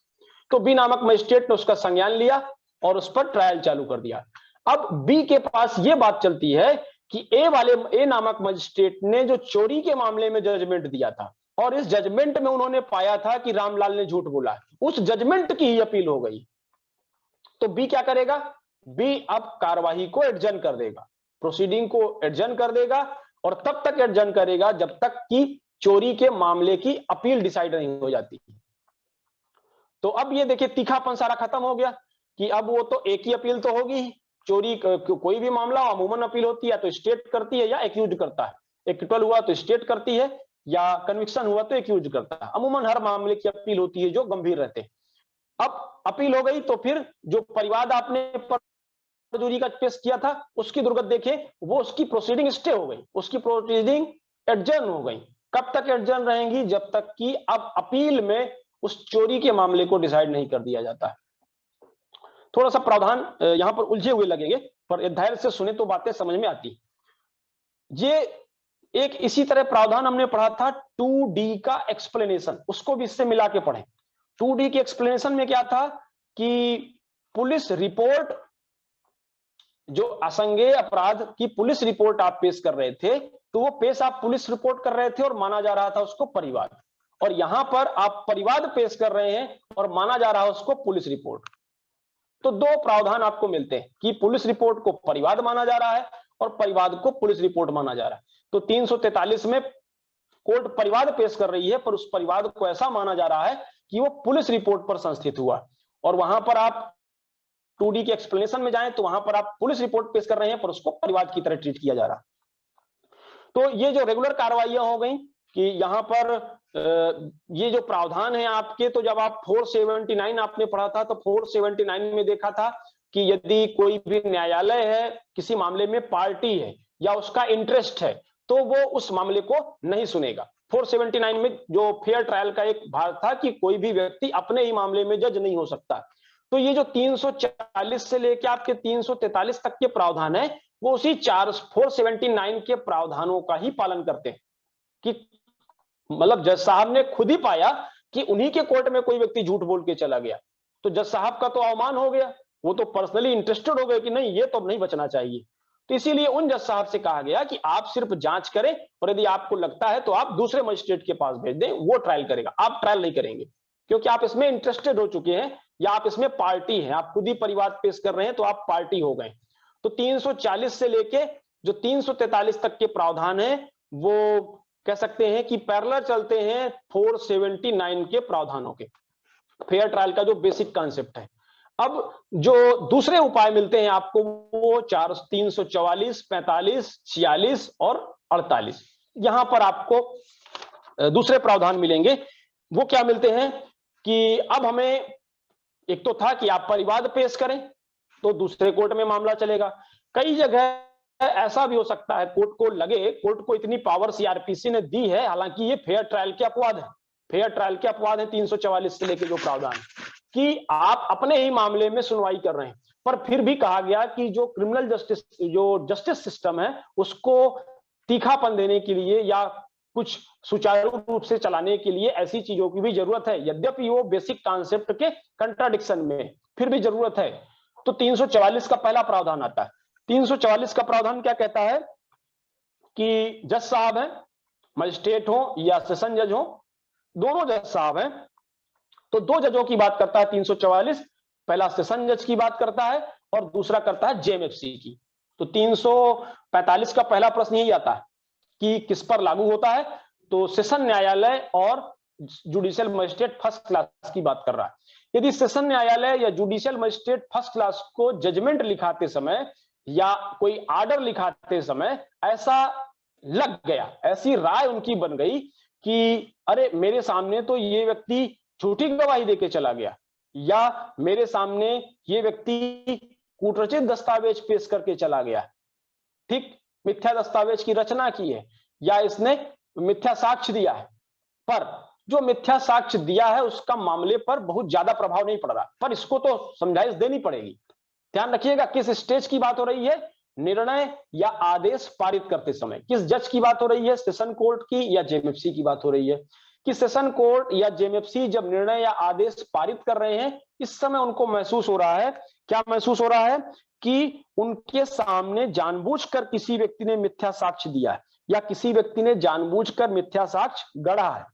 Speaker 1: तो बी नामक मजिस्ट्रेट ने उसका संज्ञान लिया और उस पर ट्रायल चालू कर दिया। अब बी के पास यह बात चलती है कि ए नामक मजिस्ट्रेट ने जो चोरी के मामले में जजमेंट दिया था और इस जजमेंट में उन्होंने पाया था कि रामलाल ने झूठ बोला, उस जजमेंट की ही अपील हो गई। तो बी क्या करेगा, बी अब कार्रवाई को एडजर्न कर देगा, प्रोसीडिंग को एडजर्न कर देगा और तब तक एडजर्न करेगा जब तक कि चोरी के मामले की अपील डिसाइड नहीं हो जाती। तो अब ये देखिए तीखापन सारा खत्म हो गया कि अब वो तो एक ही अपील तो होगी ही। चोरी कोई भी मामला अमूमन अपील होती है, या तो स्टेट करती है या एक्यूज करता है। एक्विटल हुआ तो स्टेट करती है या कन्विक्शन हुआ तो एक्यूज करता है। अमूमन हर मामले की अपील होती है जो गंभीर रहते हैं। अब अपील हो गई तो फिर जो परिवाद आपने परजुरी का पेश किया था उसकी दुर्गत देखें, वो उसकी प्रोसीडिंग स्टे हो गई, उसकी प्रोसीडिंग एडजर्न हो गई। कब तक एडजर्न रहेंगी, जब तक कि अब अपील में उस चोरी के मामले को डिसाइड नहीं कर दिया जाता है। थोड़ा सा प्रावधान यहां पर उलझे हुए लगेंगे, पर धैर्य से सुने तो बातें समझ में आती। ये एक इसी तरह प्रावधान हमने पढ़ा था 2D का एक्सप्लेनेशन, उसको भी इससे मिला के पढ़ें। 2D के एक्सप्लेनेशन में क्या था कि पुलिस रिपोर्ट, जो असंज्ञेय अपराध की पुलिस रिपोर्ट आप पेश कर रहे थे, तो वो पेश आप पुलिस रिपोर्ट कर रहे थे और माना जा रहा था उसको परिवाद। और यहां पर आप परिवाद पेश कर रहे हैं और माना जा रहा है उसको पुलिस रिपोर्ट। तो दो प्रावधान आपको मिलते हैं कि पुलिस रिपोर्ट को परिवाद माना जा रहा है और परिवाद को पुलिस रिपोर्ट माना जा रहा है। तो 343 में कोर्ट परिवाद पेश कर रही है, पर उस परिवाद को ऐसा माना जा रहा है कि वो पुलिस रिपोर्ट पर संस्थित हुआ। और वहां पर आप 2D के एक्सप्लेनेशन में जाएं तो वहां पर आप पुलिस रिपोर्ट पेश कर रहे हैं, पर उसको परिवाद की तरह ट्रीट किया जा रहा। तो ये जो रेगुलर कार्रवाइयां हो गई कि यहां पर ये जो प्रावधान है आपके, तो जब आप 479 आपने पढ़ा था तो 479 में देखा था कि यदि कोई भी न्यायालय है किसी मामले में पार्टी है या उसका इंटरेस्ट है तो वो उस मामले को नहीं सुनेगा। 479 में जो फेयर ट्रायल का एक भाग था कि कोई भी व्यक्ति अपने ही मामले में जज नहीं हो सकता। तो ये जो 340 से लेकर आपके 343 तक के प्रावधान है वो उसी 479 के प्रावधानों का ही पालन करते हैं कि मतलब जज साहब ने खुद ही पाया कि उन्हीं के कोर्ट में कोई व्यक्ति झूठ बोल के चला गया, तो जज साहब का तो अवमान हो गया, वो तो पर्सनली इंटरेस्टेड हो गए कि नहीं ये तो अब नहीं बचना चाहिए। तो इसीलिए उन जज साहब से कहा गया कि आप सिर्फ जांच करें और यदि आपको लगता है तो आप दूसरे मजिस्ट्रेट के पास भेज दें, वो ट्रायल करेगा, आप ट्रायल नहीं करेंगे क्योंकि आप इसमें इंटरेस्टेड हो चुके हैं या आप इसमें पार्टी हैं, आप खुद ही परिवाद पेश कर रहे हैं तो आप पार्टी हो गए। तो 340 से लेके जो 343 तक के प्रावधान है वो कह सकते हैं कि पैरेलल चलते हैं 479 के प्रावधानों के, फेयर ट्रायल का जो बेसिक कॉन्सेप्ट है। अब जो दूसरे उपाय मिलते हैं आपको वो 344, 45, 46 और 48, यहां पर आपको दूसरे प्रावधान मिलेंगे। वो क्या मिलते हैं कि अब हमें एक तो था कि आप परिवाद पेश करें तो दूसरे कोर्ट में मामला चलेगा। कई जगह ऐसा भी हो सकता है कोर्ट को लगे, कोर्ट को इतनी पावर सीआरपीसी ने दी है, हालांकि ये फेयर ट्रायल के अपवाद है, फेयर ट्रायल के अपवाद है 344 से लेकर जो प्रावधान कि आप अपने ही मामले में सुनवाई कर रहे हैं, पर फिर भी कहा गया कि जो क्रिमिनल जस्टिस, जो जस्टिस सिस्टम है उसको तीखापन देने के लिए या कुछ सुचारू रूप से चलाने के लिए ऐसी चीजों की भी जरूरत है, यद्यपि वो बेसिक कॉन्सेप्ट के कंट्राडिक्शन में फिर भी जरूरत है। तो 344 का पहला प्रावधान आता है। 344 का प्रावधान क्या कहता है कि जज साहब हैं, मजिस्ट्रेट हो या सेशन जज हो, दोनों जज साहब हैं, तो दो जजों की बात करता है 344, पहला सेशन जज की बात करता है और दूसरा करता है जेएमएफसी की। तो 345 का पहला प्रश्न यही आता है कि किस पर लागू होता है, तो सेशन न्यायालय और जुडिशियल मजिस्ट्रेट फर्स्ट क्लास की बात कर रहा है। यदि सेशन न्यायालय या जुडिशियल मजिस्ट्रेट फर्स्ट क्लास को जजमेंट लिखाते समय या कोई आर्डर लिखाते समय ऐसा लग गया, ऐसी राय उनकी बन गई कि अरे मेरे सामने तो ये व्यक्ति झूठी गवाही देके चला गया, या मेरे सामने ये व्यक्ति कूटरचित दस्तावेज पेश करके चला गया, ठीक, मिथ्या दस्तावेज की रचना की है या इसने मिथ्या साक्ष्य दिया है, पर जो मिथ्या साक्ष्य दिया है उसका मामले पर बहुत ज्यादा प्रभाव नहीं पड़ रहा, पर इसको तो समझाइश देनी पड़ेगी। ध्यान रखिएगा किस स्टेज की बात हो रही है, निर्णय या आदेश पारित करते समय। किस जज की बात हो रही है, सेशन कोर्ट की या जेएमएफसी की बात हो रही है। कि सेशन कोर्ट या जेएमएफसी जब निर्णय या आदेश पारित कर रहे हैं, इस समय उनको महसूस हो रहा है, क्या महसूस हो रहा है कि उनके सामने जानबूझकर किसी व्यक्ति ने मिथ्या साक्ष्य दिया है या किसी व्यक्ति ने जानबूझकर मिथ्या साक्ष्य गढ़ा है।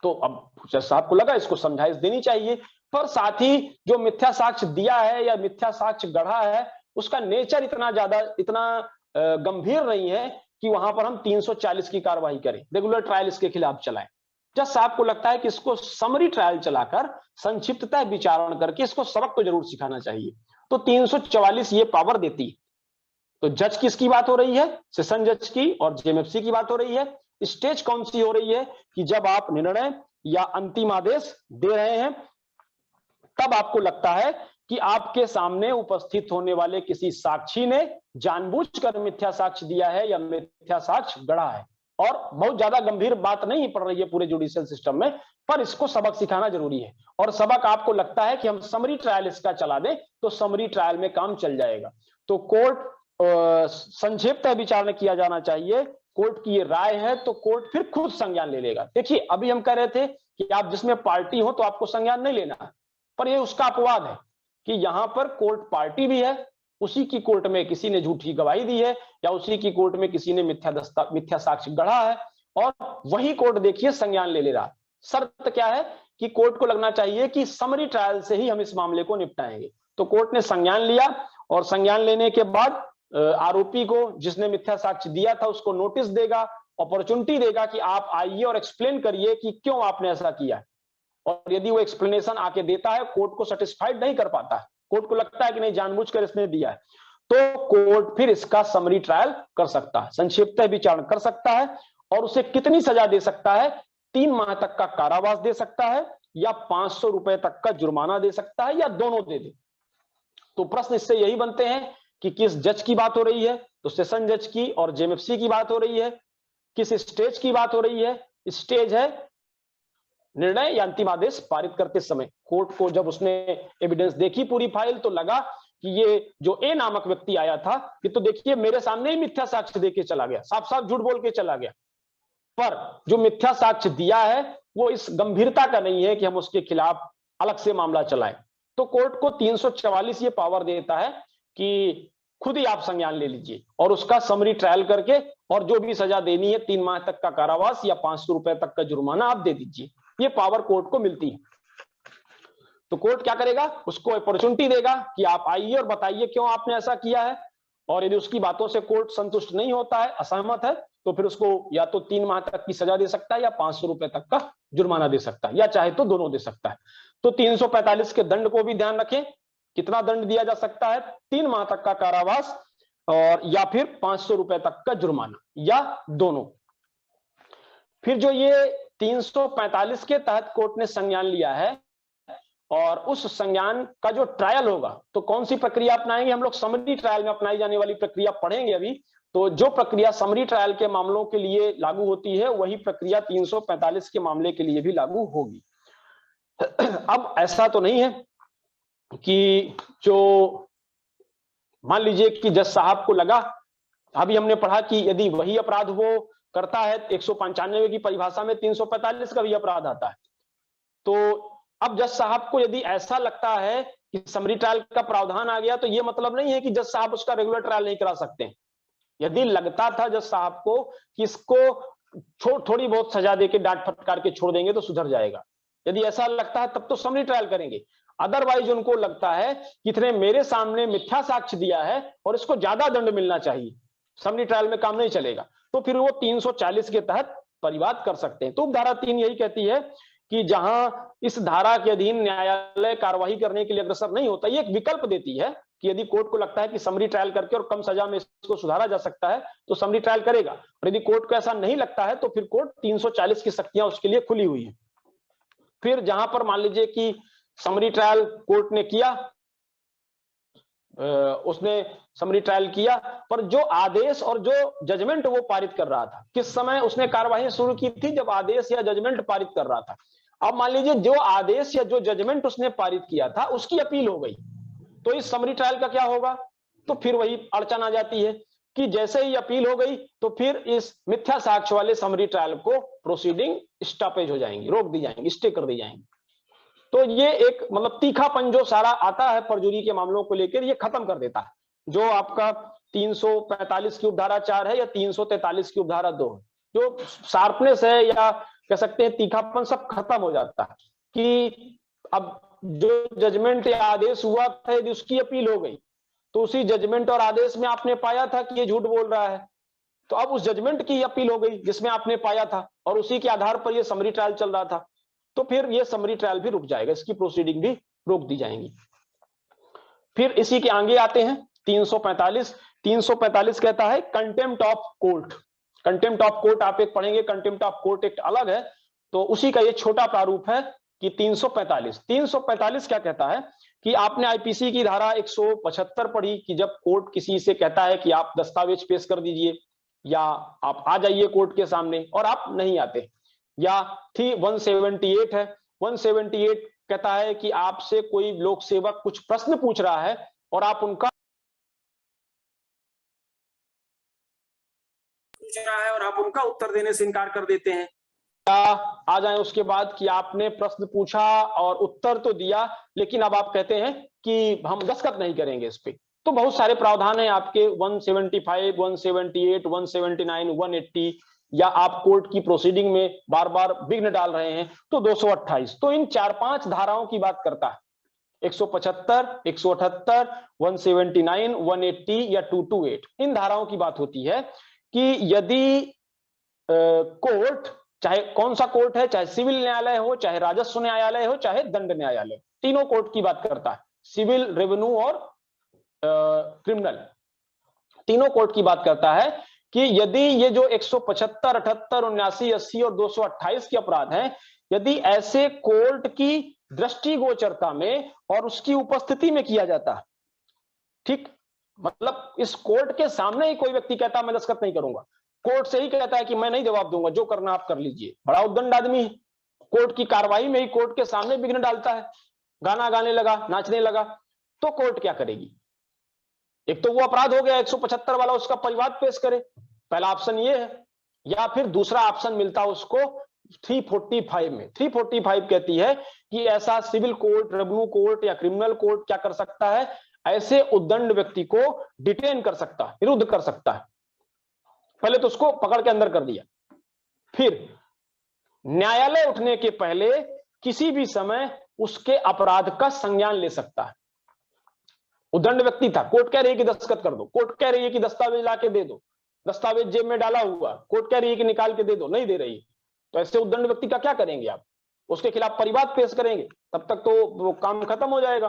Speaker 1: तो अब जज साहब को लगा इसको समझाइश देनी चाहिए, पर साथ ही जो मिथ्या साक्ष्य दिया है या मिथ्या साक्ष्य गढ़ा है उसका नेचर इतना गंभीर नहीं है कि वहां पर हम 340 की कार्रवाई करें, रेगुलर ट्रायल इसके खिलाफ चलाएं। जज साहब को लगता है कि इसको समरी ट्रायल चलाकर संक्षिप्ततः विचारण करके इसको सबक तो जरूर सिखाना चाहिए, तो 344 ये पावर देती है। तो जज किसकी बात हो रही है, सेशन जज की और जेएमएफसी की बात हो रही है। स्टेज कौन सी हो रही है कि जब आप निर्णय या अंतिम आदेश दे रहे हैं, तब आपको लगता है कि आपके सामने उपस्थित होने वाले किसी साक्षी ने जानबूझकर मिथ्या साक्ष्य दिया है या मिथ्या साक्ष्य गढ़ा है। और बहुत ज्यादा गंभीर बात नहीं पड़ रही है पूरे जुडिशियल सिस्टम में, पर इसको सबक सिखाना जरूरी है। और सबक आपको लगता है कि हम समरी ट्रायल इसका चला दें तो समरी ट्रायल में काम चल जाएगा। तो कोर्ट संक्षिप्त विचार किया जाना चाहिए, कोर्ट की ये राय है तो कोर्ट फिर खुद संज्ञान ले लेगा। देखिए अभी हम कह रहे थे कि आप जिसमें पार्टी हो तो आपको संज्ञान नहीं लेना, पर ये उसका अपवाद है कि यहां पर कोर्ट पार्टी भी है, उसी की कोर्ट में किसी ने झूठी गवाही दी है या उसी की कोर्ट में किसी ने मिथ्या साक्ष्य गढ़ा है, और वही कोर्ट देखिए संज्ञान ले रहा। शर्त क्या है कि कोर्ट को लगना चाहिए कि समरी ट्रायल से ही हम इस मामले को निपटाएंगे। तो कोर्ट ने संज्ञान लिया और संज्ञान लेने के बाद आरोपी को जिसने मिथ्या साक्ष्य दिया था उसको नोटिस देगा, अपॉर्चुनिटी देगा कि आप आइए और एक्सप्लेन करिए कि क्यों आपने ऐसा किया। और यदि वो एक्सप्लेनेशन आके देता है, कोर्ट को सेटिस्फाइड नहीं कर पाता है, कोर्ट को लगता है कि नहीं जानबूझकर इसने दिया है, तो कोर्ट फिर इसका समरी ट्रायल कर सकता है, संक्षिप्त विचारण कर सकता है और उसे कितनी सजा दे सकता है, 3 माह तक का कारावास दे सकता है या 500 रुपए तक का जुर्माना दे सकता है या दोनों दे दे। तो प्रश्न इससे यही बनते हैं कि किस जज की बात हो रही है, तो सेशन जज की और जेएमएफसी की बात हो रही है। किस स्टेज की बात हो रही है, स्टेज है निर्णय या अंतिम आदेश पारित करते समय। कोर्ट को जब उसने एविडेंस देखी पूरी फाइल तो लगा कि ये जो ए नामक व्यक्ति आया था कि तो देखिए मेरे सामने ही मिथ्या साक्ष्य देके चला गया, साफ साफ झूठ बोल के चला गया, पर जो मिथ्या साक्ष्य दिया है वो इस गंभीरता का नहीं है कि हम उसके खिलाफ अलग से मामला चलाएं। तो कोर्ट को 344 ये पावर देता है कि खुद ही आप संज्ञान ले लीजिए और उसका समरी ट्रायल करके और जो भी सजा देनी है 3 माह तक का कारावास या 500 रुपए तक का जुर्माना आप दे दीजिए। ये पावर कोर्ट को मिलती है। तो कोर्ट क्या करेगा, उसको अपॉर्चुनिटी देगा कि आप आइए और बताइए क्यों आपने ऐसा किया है, और यदि उसकी बातों से कोर्ट संतुष्ट नहीं होता है, असहमत है, तो फिर उसको या तो 3 माह तक की सजा दे सकता है या 500 रुपए तक का जुर्माना दे सकता है, या चाहे तो दोनों दे सकता है। तो 345 के दंड को भी ध्यान रखें, कितना दंड दिया जा सकता है, 3 माह तक का कारावास और या फिर 500 रुपए तक का जुर्माना या दोनों। फिर जो ये 345 के तहत कोर्ट ने संज्ञान लिया है और उस संज्ञान का जो ट्रायल होगा, तो कौन सी प्रक्रिया अपनाएंगे हम लोग, समरी ट्रायल में अपनाई जाने वाली प्रक्रिया पढ़ेंगे अभी। तो जो प्रक्रिया समरी ट्रायल के मामलों के लिए लागू होती है वही प्रक्रिया 345 के मामले के लिए भी लागू होगी। अब ऐसा तो नहीं है कि जो मान लीजिए कि जज साहब को लगा, अभी हमने पढ़ा कि यदि वही अपराध वो करता है 195 की परिभाषा में 345 का भी अपराध आता है। तो अब जज साहब को यदि ऐसा लगता है कि समरी ट्रायल का प्रावधान आ गया तो ये मतलब नहीं है कि जज साहब उसका रेगुलर ट्रायल नहीं करा सकते। यदि लगता था जज साहब को कि इसको थोड़ी बहुत सजा देके डांट फटकार के छोड़ देंगे तो सुधर जाएगा, यदि ऐसा लगता है तब तो समरी ट्रायल करेंगे। अदरवाइज उनको लगता है कि इतने मेरे सामने मिथ्या साक्ष्य दिया है और इसको ज्यादा दंड मिलना चाहिए, समरी ट्रायल में काम नहीं चलेगा, तो फिर वो 340 के तहत परिवाद कर सकते हैं। तो धारा 3 यही कहती है कि जहां इस धारा के अधीन न्यायालय कार्रवाई करने के लिए अग्रसर नहीं होता, ये एक विकल्प देती है कि यदि कोर्ट को लगता है कि समरी ट्रायल करके और कम सजा में इसको सुधारा जा सकता है तो समरी ट्रायल करेगा, और यदि कोर्ट को ऐसा नहीं लगता है तो फिर कोर्ट 340 की शक्तियां उसके लिए खुली हुई है। फिर जहां पर मान लीजिए कि समरी ट्रायल कोर्ट ने किया, उसने समरी ट्रायल किया, पर जो आदेश और जो जजमेंट वो पारित कर रहा था, किस समय उसने कार्यवाही शुरू की थी? जब आदेश या जजमेंट पारित कर रहा था। अब मान लीजिए जो आदेश या जो जजमेंट उसने पारित किया था उसकी अपील हो गई, तो इस समरी ट्रायल का क्या होगा? तो फिर वही अड़चन आ जाती है कि जैसे ही अपील हो गई तो फिर इस मिथ्या साक्ष्य वाले समरी ट्रायल को प्रोसीडिंग स्टॉपेज हो जाएंगी, रोक दी जाएंगी, स्टे कर दी जाएंगी। तो ये एक मतलब तीखापन जो सारा आता है परजुरी के मामलों को लेकर, ये खत्म कर देता है। जो आपका 345 की उपधारा 4 है या 343 की उपधारा 2 है, जो शार्पनेस है या कह सकते हैं तीखापन, सब खत्म हो जाता है कि अब जो जजमेंट या आदेश हुआ था यदि उसकी अपील हो गई तो उसी जजमेंट और आदेश में आपने पाया था कि ये झूठ बोल रहा है, तो अब उस जजमेंट की अपील हो गई जिसमें आपने पाया था और उसी के आधार पर ये समरी ट्रायल चल रहा था, तो फिर ये समरी ट्रायल भी रुक जाएगा, इसकी प्रोसीडिंग भी रोक दी जाएंगी। फिर इसी के आगे आते हैं 345 कहता है contempt of court. Contempt of court आप एक पढ़ेंगे, कंटेम्प्ट ऑफ कोर्ट एक्ट अलग है, तो उसी का ये छोटा प्रारूप है कि 345 क्या कहता है कि आपने आईपीसी की धारा 175 पढ़ी कि जब कोर्ट किसी से कहता है कि आप दस्तावेज पेश कर दीजिए या आप आ जाइए कोर्ट के सामने और आप नहीं आते, या थी 178 है, 178 कहता है कि आपसे कोई लोक सेवक कुछ प्रश्न पूछ रहा है और आप उनका उत्तर देने से इनकार कर देते हैं, या आ जाए उसके बाद कि आपने प्रश्न पूछा और उत्तर तो दिया लेकिन अब आप कहते हैं कि हम दस्तखत नहीं करेंगे इस पे। तो बहुत सारे प्रावधान है आपके 175, 178, 179, 180, या आप कोर्ट की प्रोसीडिंग में बार बार विघ्न डाल रहे हैं तो 228। तो इन 4-5 धाराओं की बात करता है, 175, 178, 179, 180 या 228। इन धाराओं की बात होती है कि यदि कोर्ट, चाहे कौन सा कोर्ट है, चाहे सिविल न्यायालय हो, चाहे राजस्व न्यायालय हो, चाहे दंड न्यायालय, तीनों कोर्ट की बात करता है, सिविल, रेवेन्यू और क्रिमिनल, तीनों कोर्ट की बात करता है कि यदि ये जो 175, 78, 79, 80 और 228 के अपराध हैं, यदि ऐसे कोर्ट की दृष्टिगोचरता में और उसकी उपस्थिति में किया जाता है, ठीक, मतलब इस कोर्ट के सामने ही कोई व्यक्ति कहता है मैं दस्तखत नहीं करूंगा, कोर्ट से ही कहता है कि मैं नहीं जवाब दूंगा, जो करना आप कर लीजिए, बड़ा उद्दंड आदमी है, कोर्ट की कार्रवाई में ही कोर्ट के सामने विघ्न डालता है, गाना गाने लगा, नाचने लगा, तो कोर्ट क्या करेगी? एक तो वो अपराध हो गया 175 वाला, उसका परिवाद पेश करे, पहला ऑप्शन ये है, या फिर दूसरा ऑप्शन मिलता उसको 345 में। 345 कहती है कि ऐसा सिविल कोर्ट, रेवेन्यू कोर्ट या क्रिमिनल कोर्ट क्या कर सकता है, ऐसे उद्दंड व्यक्ति को डिटेन कर सकता है, निरुद्ध कर सकता है। पहले तो उसको पकड़ के अंदर कर दिया, फिर न्यायालय उठने के पहले किसी भी समय उसके अपराध का संज्ञान ले सकता है। उद्दंड व्यक्ति था, कोर्ट कह रही है कि दस्तखत कर दो, कोर्ट कह रही है कि दस्तावेज लाके दे दो, दस्तावेज जेब में डाला हुआ, कोर्ट कह रही है कि निकाल के दे दो, नहीं दे रही, तो ऐसे उद्दंड व्यक्ति का क्या करेंगे आप? उसके खिलाफ परिवाद पेश करेंगे, तब तक तो वो काम खत्म हो जाएगा।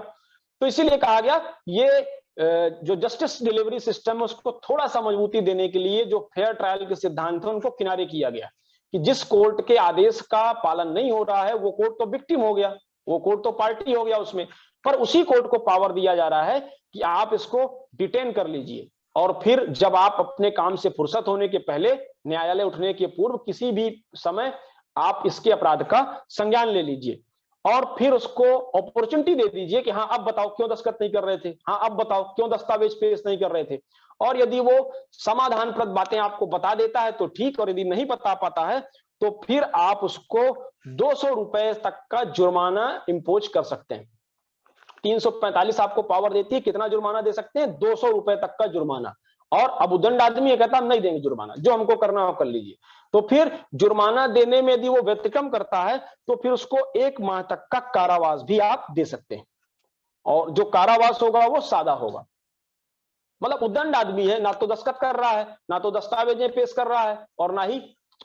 Speaker 1: तो इसीलिए कहा गया ये जो जस्टिस डिलीवरी सिस्टम है उसको थोड़ा सा मजबूती देने के लिए जो फेयर ट्रायल के सिद्धांत है उनको किनारे किया गया कि जिस कोर्ट के आदेश का पालन नहीं हो रहा है वो कोर्ट तो विक्टिम हो गया, वो कोर्ट तो पार्टी हो गया उसमें, पर उसी कोर्ट को पावर दिया जा रहा है कि आप इसको डिटेन कर लीजिए और फिर जब आप अपने काम से फुर्सत होने के पहले, न्यायालय उठने के पूर्व किसी भी समय आप इसके अपराध का संज्ञान ले लीजिए और फिर उसको अपॉर्चुनिटी दे दीजिए कि हाँ अब बताओ क्यों दस्तखत नहीं कर रहे थे, हाँ अब बताओ क्यों दस्तावेज पेश नहीं कर रहे थे। और यदि वो समाधानप्रद बातें आपको बता देता है तो ठीक, और यदि नहीं बता पाता है तो फिर आप उसको 200 रुपए तक का जुर्माना इंपोज कर सकते हैं। 345 आपको पावर देती है, कितना जुर्माना दे सकते हैं? 200 रुपए तक का जुर्माना। और अब उद्दंड आदमी ये कहता हम नहीं देंगे जुर्माना, जो हमको करना हो कर लीजिए, तो फिर जुर्माना देने में यदि वो व्यतिक्रम करता है तो फिर उसको 1 माह तक का कारावास भी आप दे सकते हैं, और जो कारावास होगा वो सादा होगा। मतलब उद्दंड आदमी है, ना तो दस्तखत कर रहा है, ना तो दस्तावेजें पेश कर रहा है, और ना ही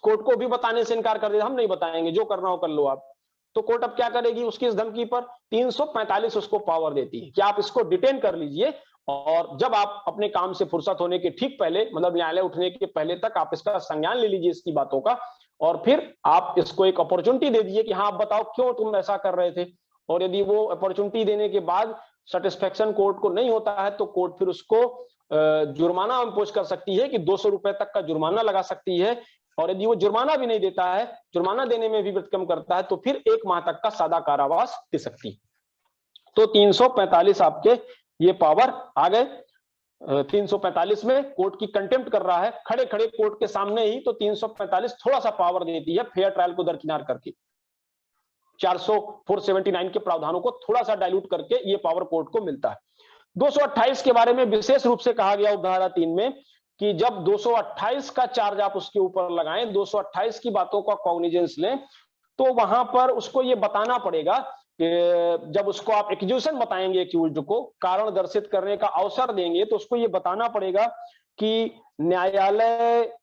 Speaker 1: कोर्ट को भी बताने से इनकार कर देता हम नहीं बताएंगे, जो करना हो कर लो आप। तो कोर्ट अब क्या करेगी? उसकी इस धमकी पर 345 उसको पावर देती है कि आप इसको डिटेन कर लीजिए, और जब आप अपने काम से फुर्सत होने के ठीक पहले, मतलब न्यायालय उठने के पहले तक आप इसका संज्ञान ले लीजिए इसकी बातों का, और फिर आप इसको एक अपॉर्चुनिटी दे दीजिए कि हाँ आप बताओ क्यों तुम ऐसा कर रहे थे। और यदि वो अपॉर्चुनिटी देने के बाद सेटिस्फेक्शन कोर्ट को नहीं होता है तो कोर्ट फिर उसको जुर्माना इंपोज कर सकती है कि 200 रुपए तक का जुर्माना लगा सकती है। और यदि वो जुर्माना भी नहीं देता है, जुर्माना देने में भी व्यतिक्रम करता है, तो फिर 1 माह तक का सादा कारावास दे सकती है। तो 345 आपके ये पावर आ गए। 345 में कोर्ट की कंटेम्प्ट कर रहा है, खड़े खड़े कोर्ट के सामने ही, तो 345 थोड़ा सा पावर देती है फेयर ट्रायल को दरकिनार करके। 479 के प्रावधानों को थोड़ा सा डाइल्यूट करके ये पावर कोर्ट को मिलता है। 228 के बारे में विशेष रूप से कहा गया उपधारा 3 में कि जब 228 का चार्ज आप उसके ऊपर लगाएं, 228 की बातों का कॉग्निजेंस लें, तो वहां पर उसको ये बताना पड़ेगा कि जब उसको आप एक्यूजेशन बताएंगे, एक्यूज्ड को कारण दर्शित करने का अवसर देंगे, तो उसको ये बताना पड़ेगा कि न्यायालय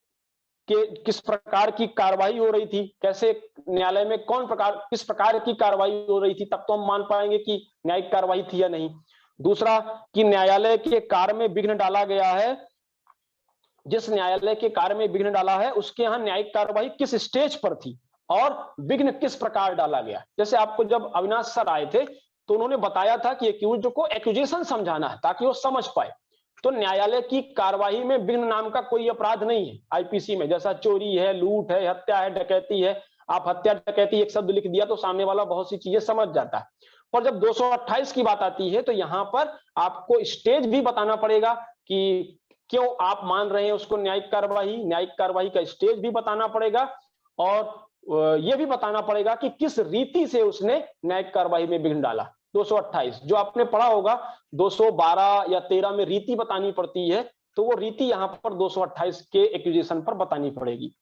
Speaker 1: के किस प्रकार की कार्रवाई हो रही थी, कैसे न्यायालय में किस प्रकार की कार्रवाई हो रही थी, तब तो हम मान पाएंगे कि न्यायिक कार्रवाई थी या नहीं। दूसरा कि न्यायालय के कार्य में विघ्न डाला गया है, जिस न्यायालय के कार्य में विघ्न डाला है उसके यहाँ न्यायिक कार्रवाई किस स्टेज पर थी और विघ्न किस प्रकार डाला गया। जैसे आपको जब अविनाश सर आए थे तो उन्होंने बताया था कि एक्यूज्ड को एक्यूजेशन समझाना है ताकि वो समझ पाए। तो न्यायालय की कार्रवाई में विघ्न नाम का कोई अपराध नहीं है आईपीसी में, जैसा चोरी है, लूट है, हत्या है, डकैती है। आप हत्या डकैती एक शब्द लिख दिया तो सामने वाला बहुत सी चीजें समझ जाता है। पर जब 228 की बात आती है तो यहां पर आपको स्टेज भी बताना पड़ेगा कि क्यों आप मान रहे हैं उसको न्यायिक कार्रवाई का स्टेज भी बताना पड़ेगा, और यह भी बताना पड़ेगा कि किस रीति से उसने न्यायिक कार्रवाई में विघ्न डाला। 228 जो आपने पढ़ा होगा 212 या 13 में रीति बतानी पड़ती है, तो वो रीति यहां पर 228 के एक्यूजेशन पर बतानी पड़ेगी।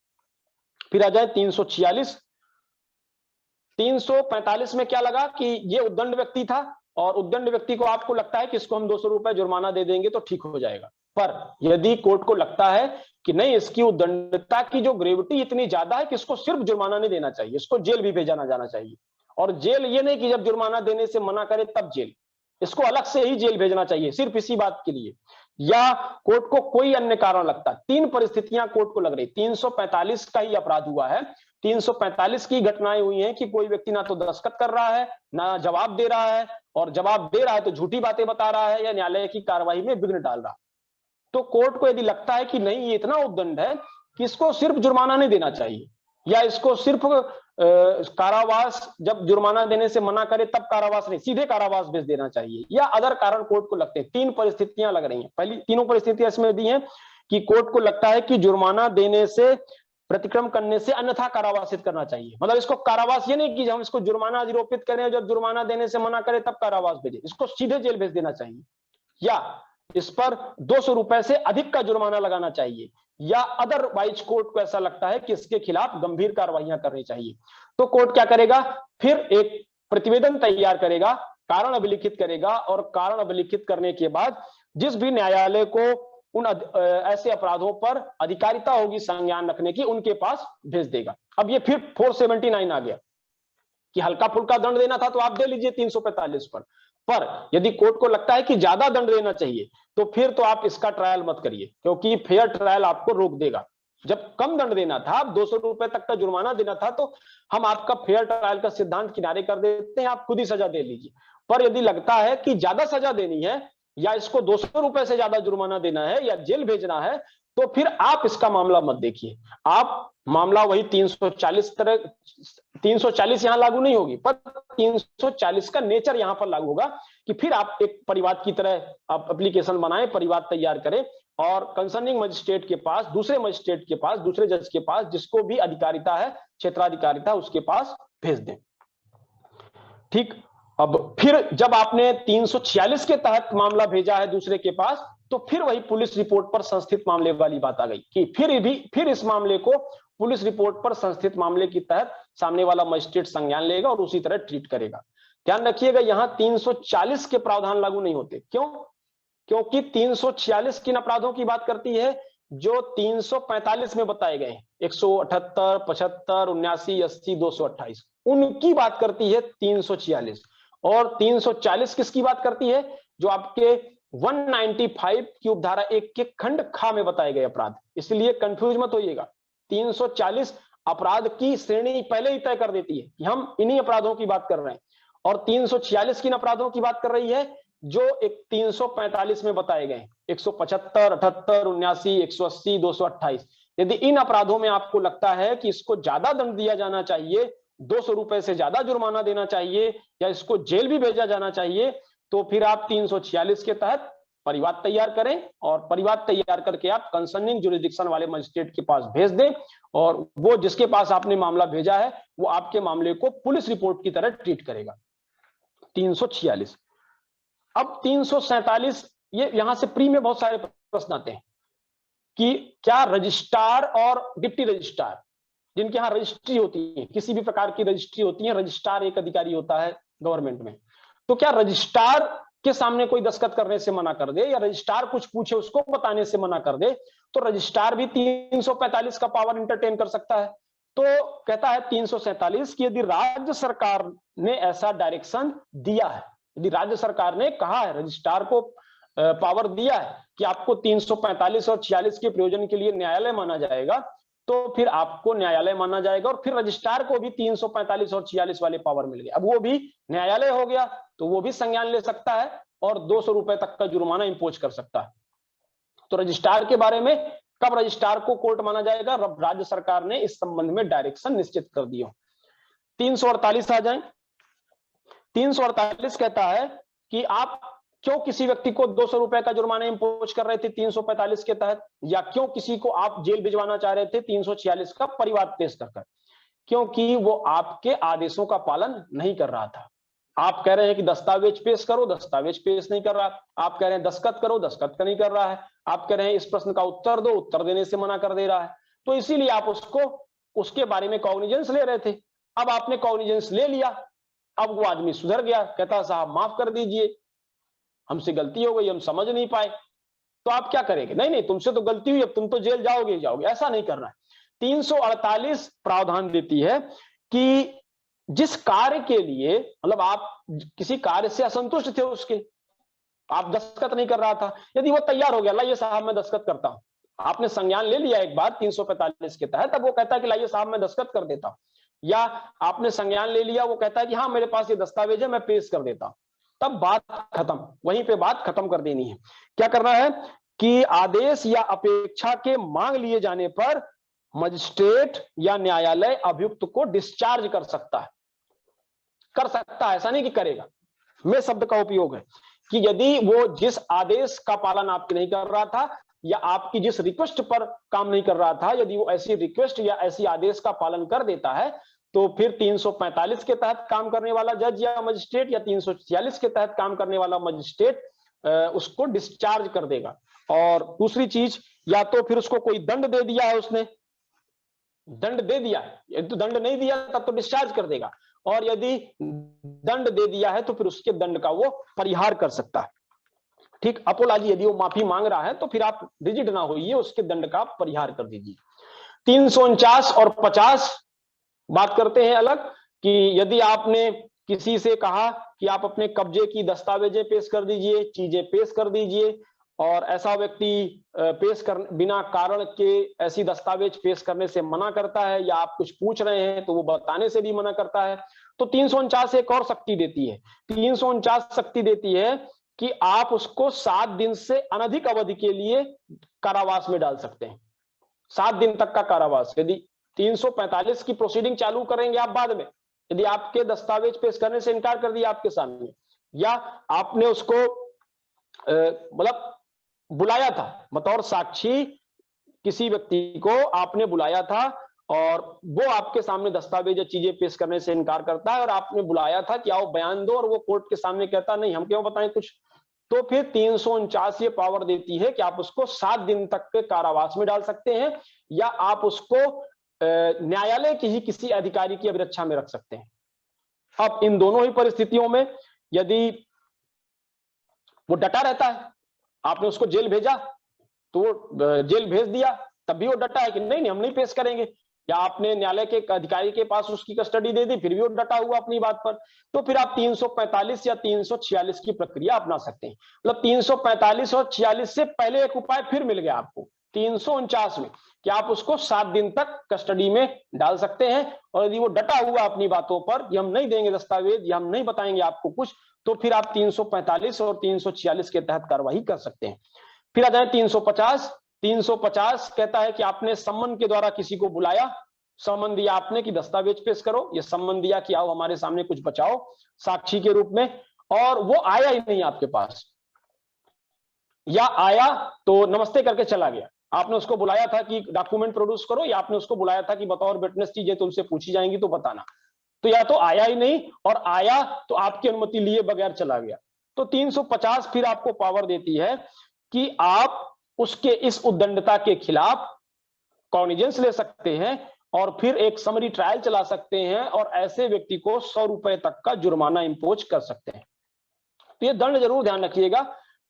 Speaker 1: फिर आ जाए 346। 345 में क्या लगा कि ये उद्दंड व्यक्ति था, और उद्दंड व्यक्ति को आपको लगता है कि इसको हम 200 रुपए जुर्माना दे देंगे तो ठीक हो जाएगा। पर यदि कोर्ट को लगता है कि नहीं, इसकी उद्दंडता की जो ग्रेविटी इतनी ज्यादा है कि इसको सिर्फ जुर्माना नहीं देना चाहिए, इसको जेल भी भेजा जाना चाहिए। और जेल ये नहीं कि जब जुर्माना देने से मना करे तब जेल, इसको अलग से ही जेल भेजना चाहिए सिर्फ इसी बात के लिए। या कोर्ट को कोई अन्य कारण लगता, 3 परिस्थितियां कोर्ट को लग रही। 345 का ही अपराध हुआ है, 345 की घटनाएं हुई हैं कि कोई व्यक्ति ना तो दस्तखत कर रहा है, ना जवाब दे रहा है, और जवाब दे रहा है तो झूठी बातें बता रहा है या न्यायालय की कार्रवाई में विघ्न डाल रहा है। तो कोर्ट को यदि लगता है कि नहीं, ये इतना उद्दंड है कि इसको सिर्फ जुर्माना नहीं देना चाहिए, या इसको सिर्फ कारावास, जब जुर्माना देने से मना करे तब कारावास नहीं, सीधे कारावास भेज देना चाहिए, या अदर कारण कोर्ट को लगते हैं। 3 परिस्थितियां लग रही हैं। पहली तीनों परिस्थितियां इसमें दी हैं कि कोर्ट को लगता है कि जुर्माना देने से, प्रतिक्रम करने से अन्यथा कारावासित करना चाहिए। मतलब इसको कारावास ये नहीं कि हम इसको जुर्माना आरोपित करें, जब जुर्माना देने से मना करे तब कारावास भेजे, इसको सीधे जेल भेज देना चाहिए, या इस पर 200 रुपए से अधिक का जुर्माना लगाना चाहिए, या अदरवाइज कोर्ट को ऐसा लगता है कि इसके खिलाफ गंभीर कार्रवाइयां करनी चाहिए। तो कोर्ट क्या करेगा, फिर एक प्रतिवेदन तैयार करेगा, कारण अभिलिखित करेगा, और कारण अभिलिखित करने के बाद जिस भी न्यायालय को उन ऐसे अपराधों पर अधिकारिता होगी संज्ञान रखने की, उनके पास भेज देगा। अब ये फिर 479 आ गया कि हल्का फुल्का दंड देना था तो आप दे लीजिए 345 पर यदि कोर्ट को लगता है कि ज्यादा दंड देना चाहिए तो फिर तो आप इसका ट्रायल मत करिए, क्योंकि फेयर ट्रायल आपको रोक देगा। जब कम दंड देना था, 200 रुपए तक का जुर्माना देना था, तो हम आपका फेयर ट्रायल का सिद्धांत किनारे कर देते हैं, आप खुद ही सजा दे लीजिए। पर यदि लगता है कि ज्यादा सजा देनी है, या इसको 200 रुपए से ज्यादा जुर्माना देना है, या जेल भेजना है, तो फिर आप इसका मामला मत देखिए। आप मामला वही 340 यहां लागू नहीं होगी, पर 340 का नेचर यहां पर लागू होगा कि फिर आप एक परिवाद की तरह आप एप्लीकेशन बनाएं, परिवाद तैयार करें, और कंसर्निंग मजिस्ट्रेट के पास, दूसरे मजिस्ट्रेट के पास, दूसरे जज के पास, जिसको भी अधिकारिता है, क्षेत्राधिकारिता, उसके पास भेज दें। ठीक। अब फिर जब आपने 346 के तहत मामला भेजा है दूसरे के पास, तो फिर वही पुलिस रिपोर्ट पर संस्थित मामले वाली बात आ गई कि फिर इस मामले को पुलिस रिपोर्ट पर संस्थित मामले के तहत सामने वाला मजिस्ट्रेट संज्ञान लेगा और उसी तरह ट्रीट करेगा। ध्यान रखिएगा, यहां 340 के प्रावधान लागू नहीं होते। क्यों? क्योंकि 346 किन अपराधों की बात करती है, जो 345 में बताए गए हैं, 178, 75, 79, 80, 228, उनकी बात करती है 346। और 340 किसकी बात करती है? जो आपके 195 की उपधारा 1 के खंड खा में बताए गए अपराध। इसलिए कंफ्यूज मत होइएगा, 340 अपराध की श्रेणी पहले ही तय कर देती है कि हम इन्हीं अपराधों की बात कर रहे हैं, और 346 किन अपराधों की बात कर रही है? जो एक 345 में बताए गए, 175, 78, 79, 180, 228, यदि इन अपराधों में आपको लगता है कि इसको ज्यादा दंड दिया जाना चाहिए, 200 रुपए से ज्यादा जुर्माना देना चाहिए, या इसको जेल भी भेजा जाना चाहिए, तो फिर आप 346 के तहत परिवाद तैयार करें, और परिवाद तैयार करके आप कंसर्निंग जुरिडिक्शन वाले मजिस्ट्रेट के पास भेज दें, और वो जिसके पास आपने मामला भेजा है वो आपके मामले को पुलिस रिपोर्ट की तरह ट्रीट करेगा। 346। अब 347, ये यहां से प्री में बहुत सारे प्रश्न आते हैं कि क्या रजिस्ट्रार और डिप्टी रजिस्ट्रार, जिनके यहां रजिस्ट्री होती है, किसी भी प्रकार की रजिस्ट्री होती है, रजिस्ट्रार एक अधिकारी होता है गवर्नमेंट में, तो क्या रजिस्ट्रार के सामने कोई दस्तखत करने से मना कर दे, या रजिस्ट्रार कुछ पूछे उसको बताने से मना कर दे, तो रजिस्ट्रार भी 345 का पावर इंटरटेन कर सकता है। तो कहता है 347 की यदि राज्य सरकार ने ऐसा डायरेक्शन दिया है, यदि राज्य सरकार ने कहा है, रजिस्ट्रार को पावर दिया है कि आपको 345 और 46 के प्रयोजन के लिए न्यायालय माना जाएगा, तो फिर आपको न्यायालय माना जाएगा, और फिर रजिस्ट्रार को भी 345 और 46 वाले पावर मिल गए। अब वो भी न्यायालय हो गया, तो वो भी संज्ञान ले सकता है और 200 रुपए तक का जुर्माना इंपोज कर सकता है। तो रजिस्ट्रार के बारे में कब रजिस्ट्रार को कोर्ट माना जाएगा, राज्य सरकार ने इस संबंध में डायरेक्शन निश्चित कर दिया। 348 आ जाए। 348 कहता है कि आप क्यों किसी व्यक्ति को 200 रुपए का जुर्माना इंपोज कर रहे थे 345 के तहत, या क्यों किसी को आप जेल भिजवाना चाह रहे थे 346 का परिवाद पेश कर, क्योंकि वो आपके आदेशों का पालन नहीं कर रहा था। आप कह रहे हैं कि दस्तावेज पेश करो, दस्तावेज पेश नहीं कर रहा, आप कह रहे हैं दस्तखत करो, दस्तखत नहीं कर रहा है, आप कह रहे हैं इस प्रश्न का उत्तर दो, उत्तर देने से मना कर दे रहा है, तो इसीलिए आप उसको उसके बारे में कॉग्निजेंस ले रहे थे। अब आपने कॉग्निजेंस ले लिया, अब वो आदमी सुधर गया, कहता साहब माफ कर दीजिए, हमसे गलती हो गई, हम समझ नहीं पाए, तो आप क्या करेंगे? नहीं नहीं, तुमसे तो गलती हुई, अब तुम तो जेल जाओगे जाओगे, ऐसा नहीं करना है। 348 प्रावधान देती है कि जिस कार्य के लिए, मतलब आप किसी कार्य से असंतुष्ट थे, उसके आप दस्तखत नहीं कर रहा था, यदि वो तैयार हो गया, लाइए साहब मैं दस्तखत करता हूं, आपने संज्ञान ले लिया एक बार 345 के तहत, अब वो कहता है कि लाइए साहब मैं दस्तखत कर देता हूं, या आपने संज्ञान ले लिया, वो कहता है कि हाँ मेरे पास ये दस्तावेज है मैं पेश कर देता हूं, तब बात खत्म, वहीं पे बात खत्म कर देनी है। क्या करना है कि आदेश या अपेक्षा के मांग लिए जाने पर मजिस्ट्रेट या न्यायालय अभियुक्त को डिस्चार्ज कर सकता है, ऐसा नहीं कि करेगा, में शब्द का उपयोग है कि यदि वो जिस आदेश का पालन आपके नहीं कर रहा था, या आपकी जिस रिक्वेस्ट पर काम नहीं कर रहा था, यदि वो ऐसी रिक्वेस्ट या ऐसी आदेश का पालन कर देता है, तो फिर 345 के तहत काम करने वाला जज या मजिस्ट्रेट, या 346 के तहत काम करने वाला मजिस्ट्रेट उसको डिस्चार्ज कर देगा। और दूसरी चीज, या तो फिर उसको कोई दंड दे दिया है, उसने दंड दे दिया है, यदि तो दंड नहीं दिया तब तो डिस्चार्ज कर देगा, और यदि दंड दे दिया है तो फिर उसके दंड का वो परिहार कर सकता है। ठीक, अपोलॉजी, यदि वो माफी मांग रहा है तो फिर आप रिजिड ना होइए, उसके दंड का परिहार कर दीजिए। 349 और 50 बात करते हैं अलग, कि यदि आपने किसी से कहा कि आप अपने कब्जे की दस्तावेजें पेश कर दीजिए, चीजें पेश कर दीजिए, और ऐसा व्यक्ति पेश कर बिना कारण के ऐसी दस्तावेज पेश करने से मना करता है, या आप कुछ पूछ रहे हैं तो वो बताने से भी मना करता है, तो 349 एक और शक्ति देती है। 349 शक्ति देती है कि आप उसको 7 दिन से अनधिक अवधि के लिए कारावास में डाल सकते हैं, 7 दिन तक का कारावास। यदि 345 की प्रोसीडिंग चालू करेंगे आप बाद में, यदि आपके दस्तावेज पेश करने से इनकार कर दिया आपके सामने, या आपने उसको मतलब बुलाया था बतौर साक्षी, किसी व्यक्ति को आपने बुलाया था और वो आपके सामने दस्तावेज या चीजें पेश करने से इनकार करता है, और आपने बुलाया था कि आओ बयान दो, और वो कोर्ट के सामने कहता नहीं हम क्यों बताएं कुछ, तो फिर 349 ये पावर देती है कि आप उसको 7 दिन तक के कारावास में डाल सकते हैं, या आप उसको न्यायालय की ही किसी अधिकारी की अभिरक्षा में रख सकते हैं। अब इन दोनों ही परिस्थितियों में यदि वो डटा रहता है, आपने उसको जेल भेजा तो वो जेल भेज दिया, तब भी वो डटा है कि नहीं नहीं हम नहीं पेश करेंगे, या आपने न्यायालय के अधिकारी के पास उसकी कस्टडी दे दी फिर भी वो डटा हुआ अपनी बात पर, तो फिर आप 345 या 346 की प्रक्रिया अपना सकते हैं। मतलब 345 और 46 से पहले एक उपाय फिर मिल गया आपको 349 में, कि आप उसको 7 दिन तक कस्टडी में डाल सकते हैं, और यदि वो डटा हुआ अपनी बातों पर कि हम नहीं देंगे दस्तावेज या हम नहीं बताएंगे आपको कुछ, तो फिर आप 345 और 346 के तहत कार्रवाई कर सकते हैं। फिर आ जाए 350। 350 कहता है कि आपने सम्मन के द्वारा किसी को बुलाया, सम्मन दिया आपने कि दस्तावेज पेश करो, ये सम्मन दिया कि आओ हमारे सामने कुछ बचाओ साक्षी के रूप में, और वो आया ही नहीं आपके पास, या आया तो नमस्ते करके चला गया। आपने उसको बुलाया था कि डॉक्यूमेंट प्रोड्यूस करो, या आपने उसको बुलाया था कि बतौर विटनेस चीजें तुमसे पूछी जाएंगी तो बताना, तो या तो आया ही नहीं, और आया तो आपकी अनुमति लिए बगैर चला गया। तो 350 फिर आपको पावर देती है कि आप उसके इस उद्दंडता के खिलाफ कॉग्निजेंस ले सकते हैं और फिर एक समरी ट्रायल चला सकते हैं और ऐसे व्यक्ति को 100 रुपए तक का जुर्माना इंपोज कर सकते हैं। तो ये दंड जरूर ध्यान रखिएगा।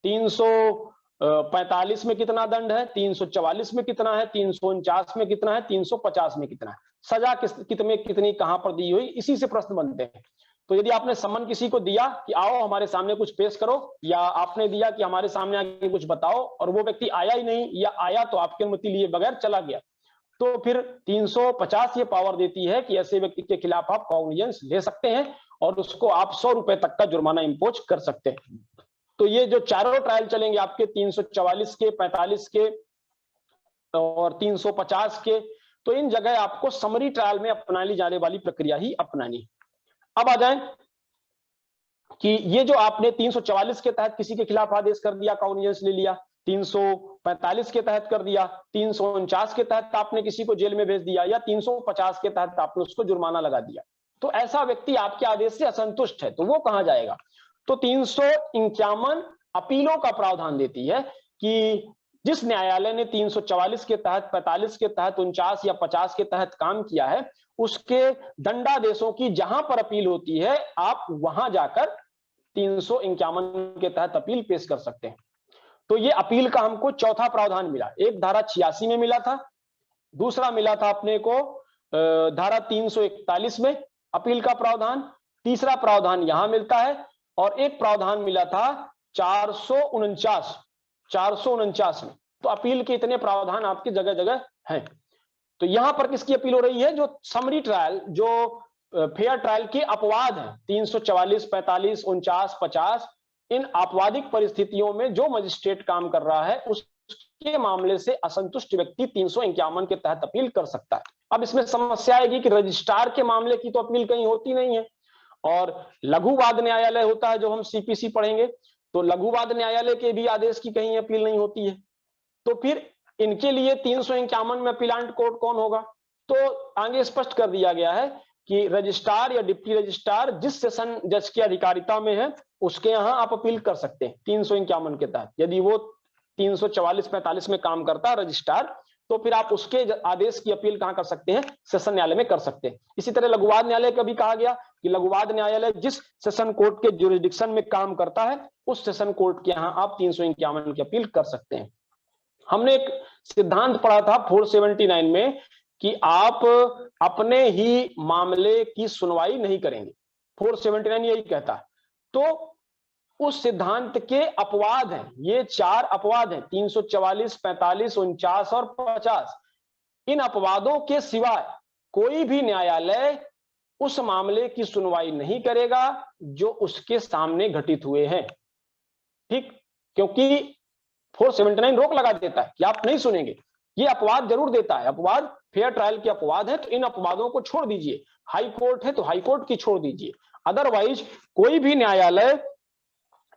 Speaker 1: 345 में कितना दंड है, 344 में कितना है, 349 में कितना है, 350 में कितना है, सजा कितनी कहां पर दी हुई, इसी से प्रश्न बनते हैं। तो यदि आपने सम्मन किसी को दिया कि आओ हमारे सामने कुछ पेश करो, या आपने दिया कि हमारे सामने आके कुछ बताओ, और वो व्यक्ति आया ही नहीं, या आया तो आपकी अनुमति लिए बगैर चला गया, तो फिर 350 ये पावर देती है कि ऐसे व्यक्ति के खिलाफ आप कॉग्निजेंस ले सकते हैं और उसको आप 100 रुपए तक का जुर्माना इंपोज कर सकते हैं। तो ये जो चारों ट्रायल चलेंगे आपके 344 के, 45 के और 350 के, तो इन जगह आपको समरी ट्रायल में अपनाई जाने वाली प्रक्रिया ही अपनानी। अब आ जाएं कि ये जो आपने 344 के तहत किसी के खिलाफ आदेश कर दिया, कॉग्निजेंस ले लिया, 345 के तहत कर दिया, 349 के तहत आपने किसी को जेल में भेज दिया, या 350 के तहत आपने उसको जुर्माना लगा दिया, तो ऐसा व्यक्ति आपके आदेश से असंतुष्ट है, तो वो कहां जाएगा? तो 351 अपीलों का प्रावधान देती है कि जिस न्यायालय ने 344 के तहत, 45 के तहत, 49 या 50 के तहत काम किया है, उसके दंडादेशों की जहां पर अपील होती है, आप वहां जाकर 351 के तहत अपील पेश कर सकते हैं। तो ये अपील का हमको चौथा प्रावधान मिला। एक धारा 86 में मिला था, दूसरा मिला था अपने को धारा 341 में अपील का प्रावधान, तीसरा प्रावधान यहां मिलता है, और एक प्रावधान मिला था 449 में। तो अपील के इतने प्रावधान आपकी जगह जगह हैं। तो यहां पर किसकी अपील हो रही है? जो समरी ट्रायल, जो फेयर ट्रायल के अपवाद हैं, 344, 45, 49, 50, इन आपवादिक परिस्थितियों में जो मजिस्ट्रेट काम कर रहा है उसके मामले से असंतुष्ट व्यक्ति 351 के तहत अपील कर सकता है। अब इसमें समस्या आएगी कि रजिस्ट्रार के मामले की तो अपील कहीं होती नहीं है, और लघुवाद न्यायालय होता है जो हम सीपीसी पढ़ेंगे, तो लघुवाद न्यायालय के भी आदेश की कहीं अपील नहीं होती है। तो फिर इनके लिए 351 में अपीलांट कोर्ट कौन होगा? तो आगे स्पष्ट कर दिया गया है कि रजिस्ट्रार या डिप्टी रजिस्ट्रार जिस सेशन जज की अधिकारिता में है उसके यहां आप अपील कर सकते हैं 351 के तहत। यदि वो 344-45 में काम करता है रजिस्ट्रार, तो फिर आप उसके आदेश की अपील कहां कर सकते हैं? सेशन न्यायालय में कर सकते हैं। इसी तरह लघुवाद न्यायालय का भी कहा गया कि लघुवाद न्यायालय जिस सेशन कोर्ट के ज्यूरिसडिक्शन में काम करता है उस सेशन कोर्ट के यहां आप 351 की अपील कर सकते हैं। हमने एक सिद्धांत पढ़ा था 479 में कि आप अपने ही मामले की सुनवाई नहीं करेंगे, 479 यही कहता है। तो उस सिद्धांत के अपवाद हैं, ये 4 अपवाद हैं, 344, 45, 49 और 50। इन अपवादों के सिवाय कोई भी न्यायालय उस मामले की सुनवाई नहीं करेगा जो उसके सामने घटित हुए हैं। ठीक, क्योंकि 479 रोक लगा देता है कि आप नहीं सुनेंगे, ये अपवाद जरूर देता है। अपवाद फेयर ट्रायल के अपवाद है, तो इन अपवादों को छोड़ दीजिए। हाई कोर्ट है तो हाई कोर्ट की छोड़ दीजिए। अदरवाइज कोई भी न्यायालय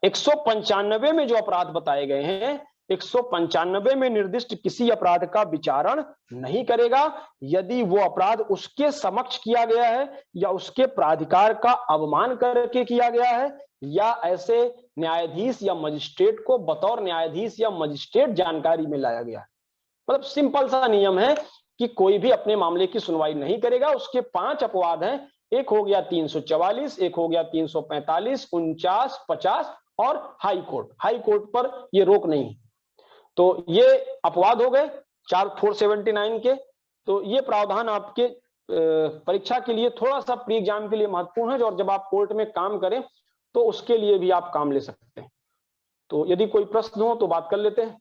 Speaker 1: 195 में जो अपराध बताए गए हैं, 195 में निर्दिष्ट किसी अपराध का विचारण नहीं करेगा यदि वो अपराध उसके समक्ष किया गया है, या उसके प्राधिकार का अवमान करके किया गया है, या ऐसे न्यायाधीश या मजिस्ट्रेट को बतौर न्यायाधीश या मजिस्ट्रेट जानकारी में लाया गया है। मतलब सिंपल सा नियम है कि कोई भी अपने मामले की सुनवाई नहीं करेगा। उसके 5 अपवाद हैं, एक हो गया 344, एक हो गया 345, 49, 50 और हाई कोर्ट। हाई कोर्ट पर ये रोक नहीं है। तो ये अपवाद हो गए 479 के। तो ये प्रावधान आपके परीक्षा के लिए थोड़ा सा प्री एग्जाम के लिए महत्वपूर्ण है, और जब आप कोर्ट में काम करें तो उसके लिए भी आप काम ले सकते हैं। तो यदि कोई प्रश्न हो तो बात कर लेते हैं।